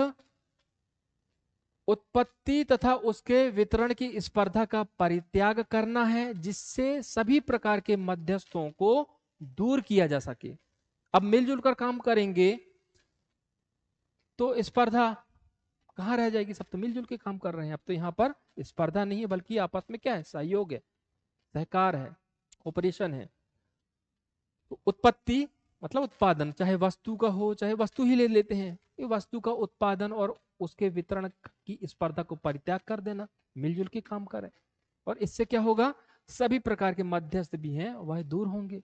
उत्पत्ति तथा उसके वितरण की स्पर्धा का परित्याग करना है, जिससे सभी प्रकार के मध्यस्थों को दूर किया जा सके। अब मिलजुल कर काम करेंगे तो स्पर्धा कहां रह जाएगी? सब तो मिलजुल के काम कर रहे हैं। अब तो यहाँ पर स्पर्धा नहीं है, बल्कि आपस में क्या है? सहयोग है, सहकार है, ऑपरेशन है। तो उत्पत्ति मतलब उत्पादन, चाहे वस्तु का हो, चाहे वस्तु ही ले लेते हैं, ये वस्तु का उत्पादन और उसके वितरण की स्पर्धा को परित्याग कर देना, मिलजुल के काम करें। और इससे क्या होगा? सभी प्रकार के मध्यस्थ भी हैं वह दूर होंगे।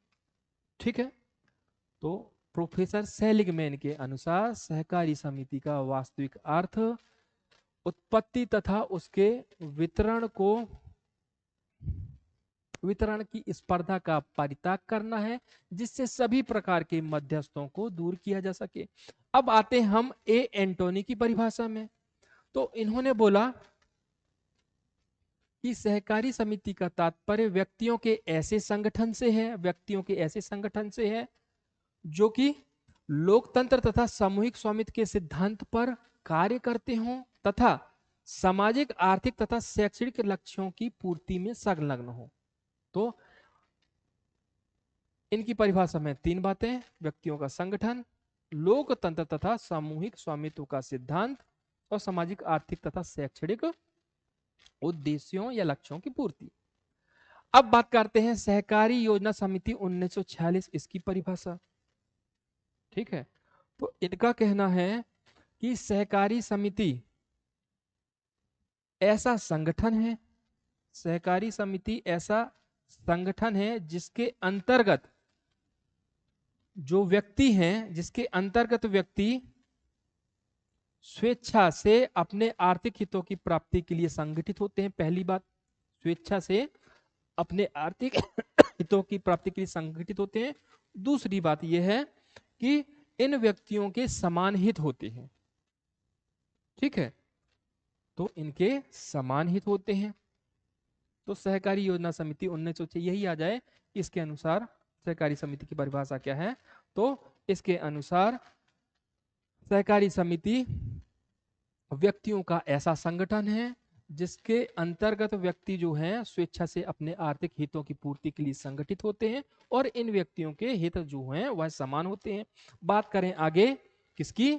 ठीक है। तो प्रोफेसर सेलिगमैन के अनुसार सहकारी समिति का वास्तविक अर्थ उत्पत्ति तथा उसके वितरण को, वितरण की स्पर्धा का परित्याग करना है, जिससे सभी प्रकार के मध्यस्थों को दूर किया जा सके। अब आते हैं हम ए एंटोनी की परिभाषा में। तो इन्होंने बोला कि सहकारी समिति का तात्पर्य व्यक्तियों के ऐसे संगठन से है, व्यक्तियों के ऐसे संगठन से है जो कि लोकतंत्र तथा सामूहिक स्वामित्व के सिद्धांत पर कार्य करते हों तथा सामाजिक, आर्थिक तथा शैक्षणिक लक्ष्यों की पूर्ति में संलग्न हो। तो इनकी परिभाषा में तीन बातें: व्यक्तियों का संगठन, लोकतंत्र तथा सामूहिक स्वामित्व का सिद्धांत, और सामाजिक, आर्थिक तथा शैक्षणिक उद्देश्यों या लक्ष्यों की पूर्ति। अब बात करते हैं सहकारी योजना समिति 1946, इसकी परिभाषा। ठीक है। तो इनका कहना है कि सहकारी समिति ऐसा संगठन है, सहकारी समिति ऐसा संगठन है जिसके अंतर्गत जो व्यक्ति हैं, जिसके अंतर्गत व्यक्ति स्वेच्छा से अपने आर्थिक हितों की प्राप्ति के लिए संगठित होते हैं। पहली बात, स्वेच्छा से अपने आर्थिक हितों की प्राप्ति के लिए संगठित होते हैं। दूसरी बात यह है कि इन व्यक्तियों के समान हित होते हैं। ठीक है। तो इनके समान हित होते हैं। तो सहकारी योजना समिति 1906 यही आ जाए। इसके अनुसार सहकारी समिति की परिभाषा क्या है? तो इसके अनुसार सहकारी समिति व्यक्तियों का ऐसा संगठन है जिसके अंतर्गत व्यक्ति जो हैं स्वेच्छा से अपने आर्थिक हितों की पूर्ति के लिए संगठित होते हैं, और इन व्यक्तियों के हित जो हैं वह समान होते हैं। बात करें आगे किसकी?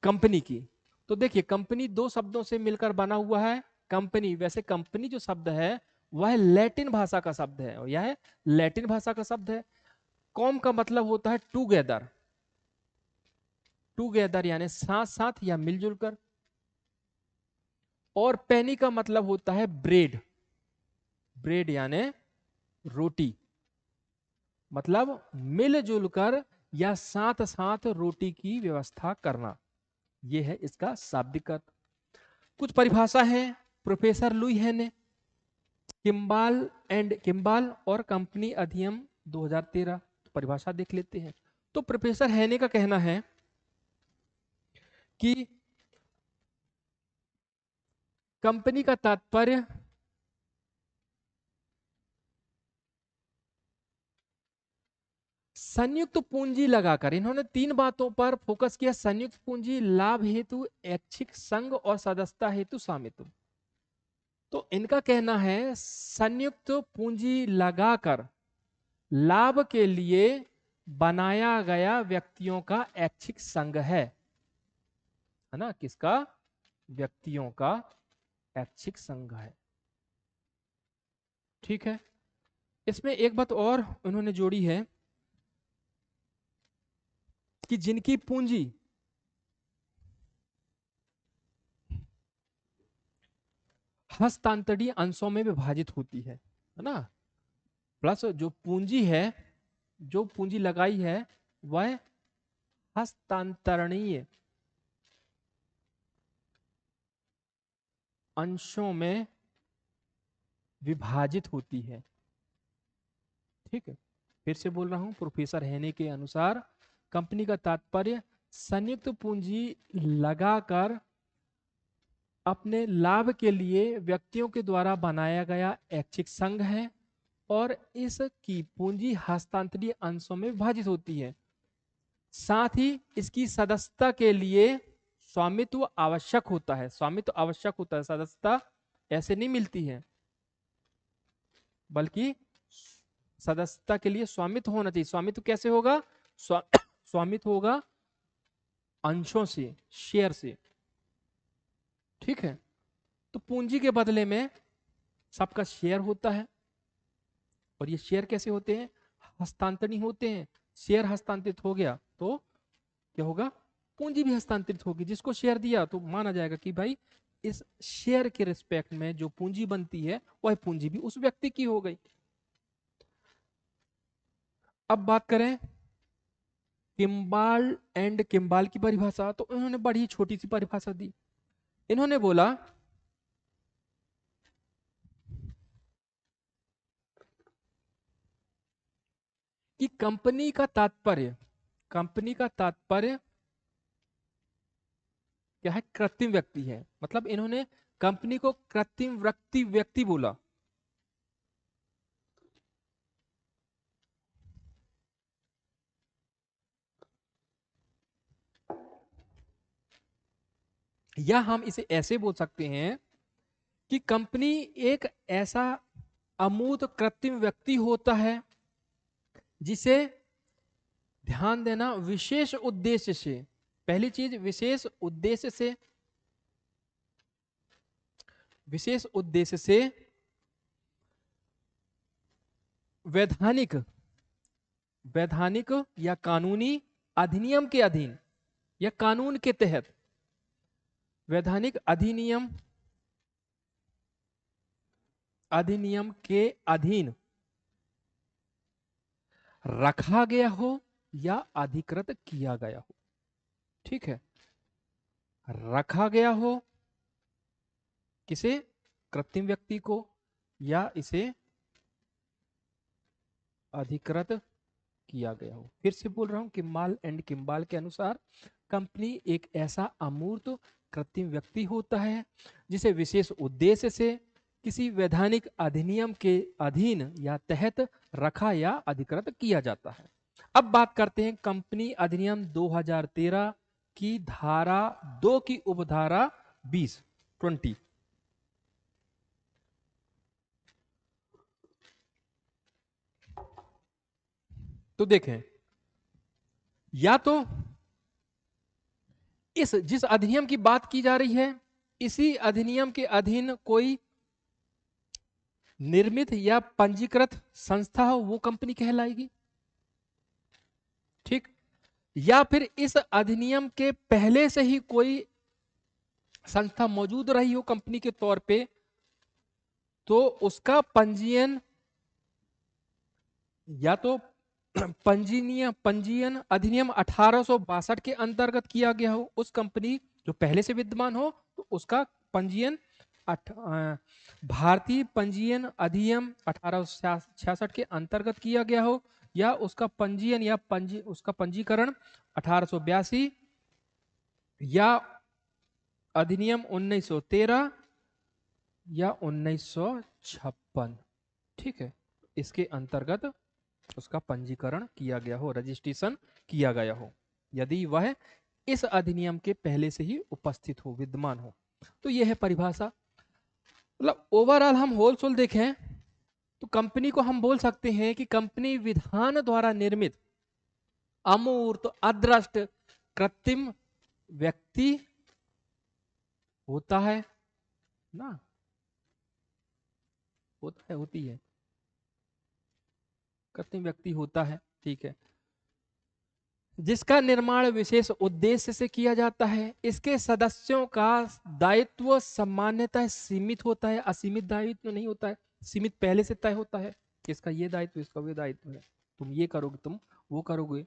कंपनी की। तो देखिए, कंपनी दो शब्दों से मिलकर बना हुआ है। कंपनी, वैसे कंपनी जो शब्द है वह लैटिन भाषा का शब्द है, और यह लैटिन भाषा का शब्द है। कॉम का मतलब होता है टूगेदर, टूगेदर यानी साथ साथ या मिलजुल कर। और पेनी का मतलब होता है ब्रेड, ब्रेड यानी रोटी, मतलब मिलजुल कर या साथ साथ रोटी की व्यवस्था करना, यह है इसका शाब्दिक अर्थ। कुछ परिभाषा है प्रोफेसर लुई है ने, किम्बाल और कंपनी अधिनियम 2013, परिभाषा देख लेते हैं। तो प्रोफेसर हैने का कहना है कि कंपनी का तात्पर्य संयुक्त पूंजी लगाकर, इन्होंने तीन बातों पर फोकस किया: संयुक्त पूंजी, लाभ हेतु ऐच्छिक संघ, और सदस्यता हेतु स्वामित्व। तो इनका कहना है संयुक्त पूंजी लगाकर लाभ के लिए बनाया गया व्यक्तियों का ऐच्छिक संघ है ना? किसका? व्यक्तियों का ऐच्छिक संघ है। ठीक है। इसमें एक बात और उन्होंने जोड़ी है कि जिनकी पूंजी हस्तांतरणीय अंशों में विभाजित होती है ना? प्लस जो पूंजी है, जो पूंजी लगाई है वह हस्तांतरणीय अंशों में विभाजित होती है। ठीक है, फिर से बोल रहा हूं, प्रोफेसर हेने के अनुसार कंपनी का तात्पर्य संयुक्त पूंजी लगाकर अपने लाभ के लिए व्यक्तियों के द्वारा बनाया गया ऐच्छिक संघ है और इसकी पूंजी हस्तांतरणीय अंशों में विभाजित होती है। साथ ही इसकी सदस्यता के लिए स्वामित्व आवश्यक होता है। स्वामित्व आवश्यक होता है, सदस्यता ऐसे नहीं मिलती है, बल्कि सदस्यता के लिए स्वामित्व होना चाहिए। स्वामित्व कैसे होगा? स्वामित्व होगा अंशों से, शेयर से। ठीक है, तो पूंजी के बदले में सबका शेयर होता है और ये शेयर कैसे होते हैं? हस्तांतरणीय होते हैं। शेयर हस्तांतरित हो गया तो क्या होगा? पूंजी भी हस्तांतरित होगी। जिसको शेयर दिया तो माना जाएगा कि भाई इस शेयर के रिस्पेक्ट में जो पूंजी बनती है वह पूंजी भी उस व्यक्ति की हो गई। अब बात करें किम्बाल एंड किम्बाल की परिभाषा, तो उन्होंने बड़ी छोटी सी परिभाषा दी। इन्होंने बोला कि कंपनी का तात्पर्य क्या है? कृत्रिम व्यक्ति है। मतलब इन्होंने कंपनी को कृत्रिम व्यक्ति बोला। या हम इसे ऐसे बोल सकते हैं कि कंपनी एक ऐसा अमूर्त कृत्रिम व्यक्ति होता है जिसे, ध्यान देना, विशेष उद्देश्य से, पहली चीज विशेष उद्देश्य से वैधानिक वैधानिक या कानूनी अधिनियम के अधीन या कानून के तहत, वैधानिक अधिनियम के अधीन रखा गया हो या अधिकृत किया गया हो। ठीक है, रखा गया हो किसे? कृत्रिम व्यक्ति को, या इसे अधिकृत किया गया हो। फिर से बोल रहा हूं, किम्बाल एंड किम्बाल के अनुसार कंपनी एक ऐसा अमूर्त कृत्रिम व्यक्ति होता है जिसे विशेष उद्देश्य से किसी वैधानिक अधिनियम के अधीन या तहत रखा या अधिकृत किया जाता है। अब बात करते हैं कंपनी अधिनियम 2013 की धारा 2 की उपधारा 20। तो देखें, या तो इस जिस अधिनियम की बात की जा रही है इसी अधिनियम के अधीन कोई निर्मित या पंजीकृत संस्था हो, वो कंपनी कहलाएगी। ठीक, या फिर इस अधिनियम के पहले से ही कोई संस्था मौजूद रही हो कंपनी के तौर पे, तो उसका पंजीयन, या तो पंजीयन अधिनियम 1862 के अंतर्गत किया गया हो, उस कंपनी जो पहले से विद्यमान हो तो उसका पंजीयन भारतीय पंजीयन अधिनियम 1866 के अंतर्गत किया गया हो, या उसका पंजीयन या उसका पंजीकरण 1882 या अधिनियम 1913 या 1956। ठीक है, इसके अंतर्गत उसका पंजीकरण किया गया हो, रजिस्ट्रेशन किया गया हो, यदि वह इस अधिनियम के पहले से ही उपस्थित हो, विद्यमान हो। तो यह है परिभाषा। मतलब ओवरऑल हम होलसेल देखें तो कंपनी को हम बोल सकते हैं कि कंपनी विधान द्वारा निर्मित अमूर्त, अदृष्ट, कृत्रिम व्यक्ति होता है ना, होता है, होती है, कृत्रिम व्यक्ति होता है, ठीक है, जिसका निर्माण विशेष उद्देश्य से किया जाता है। इसके सदस्यों का दायित्व सामान्यतः सीमित होता है, असीमित दायित्व नहीं होता है। सीमित पहले से तय होता है, इसका ये दायित्व, इसका वो दायित्व है, तुम ये करोगे, तुम वो करोगे।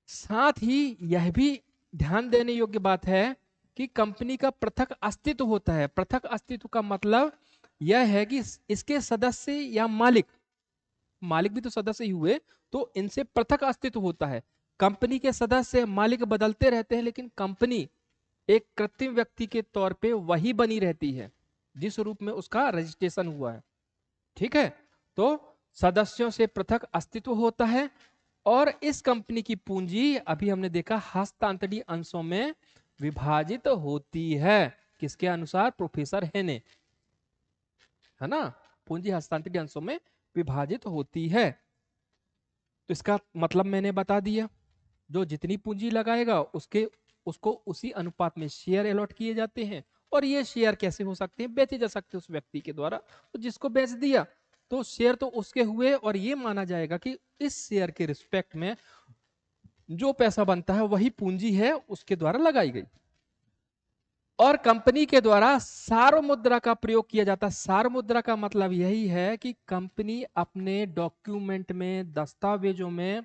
साथ ही यह भी ध्यान देने योग्य बात है कि कंपनी का पृथक अस्तित्व होता है। पृथक अस्तित्व का मतलब यह है कि इसके सदस्य या मालिक, मालिक भी तो सदस्य ही हुए, तो इनसे पृथक अस्तित्व होता है। कंपनी के सदस्य मालिक बदलते रहते हैं, लेकिन कंपनी एक कृत्रिम व्यक्ति के तौर पे वही बनी रहती है जिस रूप में उसका रजिस्ट्रेशन हुआ है। ठीक है, तो सदस्यों से पृथक अस्तित्व होता है और इस कंपनी की पूंजी अभी हमने देखा हस्तांतरणीय अंशों में विभाजित होती है। किसके अनुसार? प्रोफेसर हेने, है ना, पूंजी हस्तांतरणीय अंशों में विभाजित होती है। तो इसका मतलब मैंने बता दिया, जो जितनी पूंजी लगाएगा उसको उसी अनुपात में शेयर अलॉट किए जाते हैं। और ये शेयर कैसे हो सकते हैं? बेचे जा सकते हैं उस व्यक्ति के द्वारा, तो जिसको बेच दिया तो शेयर तो उसके हुए, और ये माना जाएगा कि इस शेयर के रिस्पेक्ट में जो पैसा बनता है वही पूंजी है उसके द्वारा लगाई गई। और कंपनी के द्वारा सार्वमुद्रा का प्रयोग किया जाता है। सार्वमुद्रा का मतलब यही है कि कंपनी अपने डॉक्यूमेंट में, दस्तावेजों में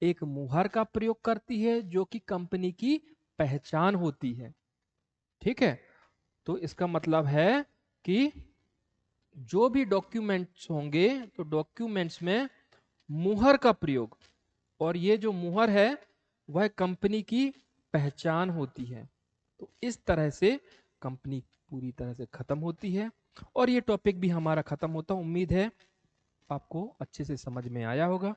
एक मुहर का प्रयोग करती है जो कि कंपनी की पहचान होती है। ठीक है, तो इसका मतलब है कि जो भी डॉक्यूमेंट्स होंगे तो डॉक्यूमेंट्स में मुहर का प्रयोग, और ये जो मुहर है वह कंपनी की पहचान होती है। तो इस तरह से कंपनी पूरी तरह से खत्म होती है और ये टॉपिक भी हमारा खत्म होता है। उम्मीद है आपको अच्छे से समझ में आया होगा।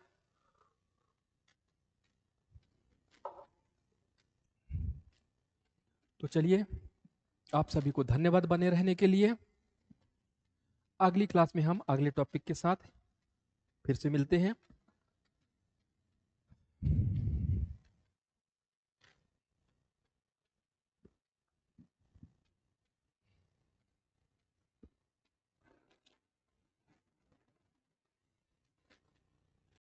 तो चलिए, आप सभी को धन्यवाद बने रहने के लिए। अगली क्लास में हम अगले टॉपिक के साथ फिर से मिलते हैं।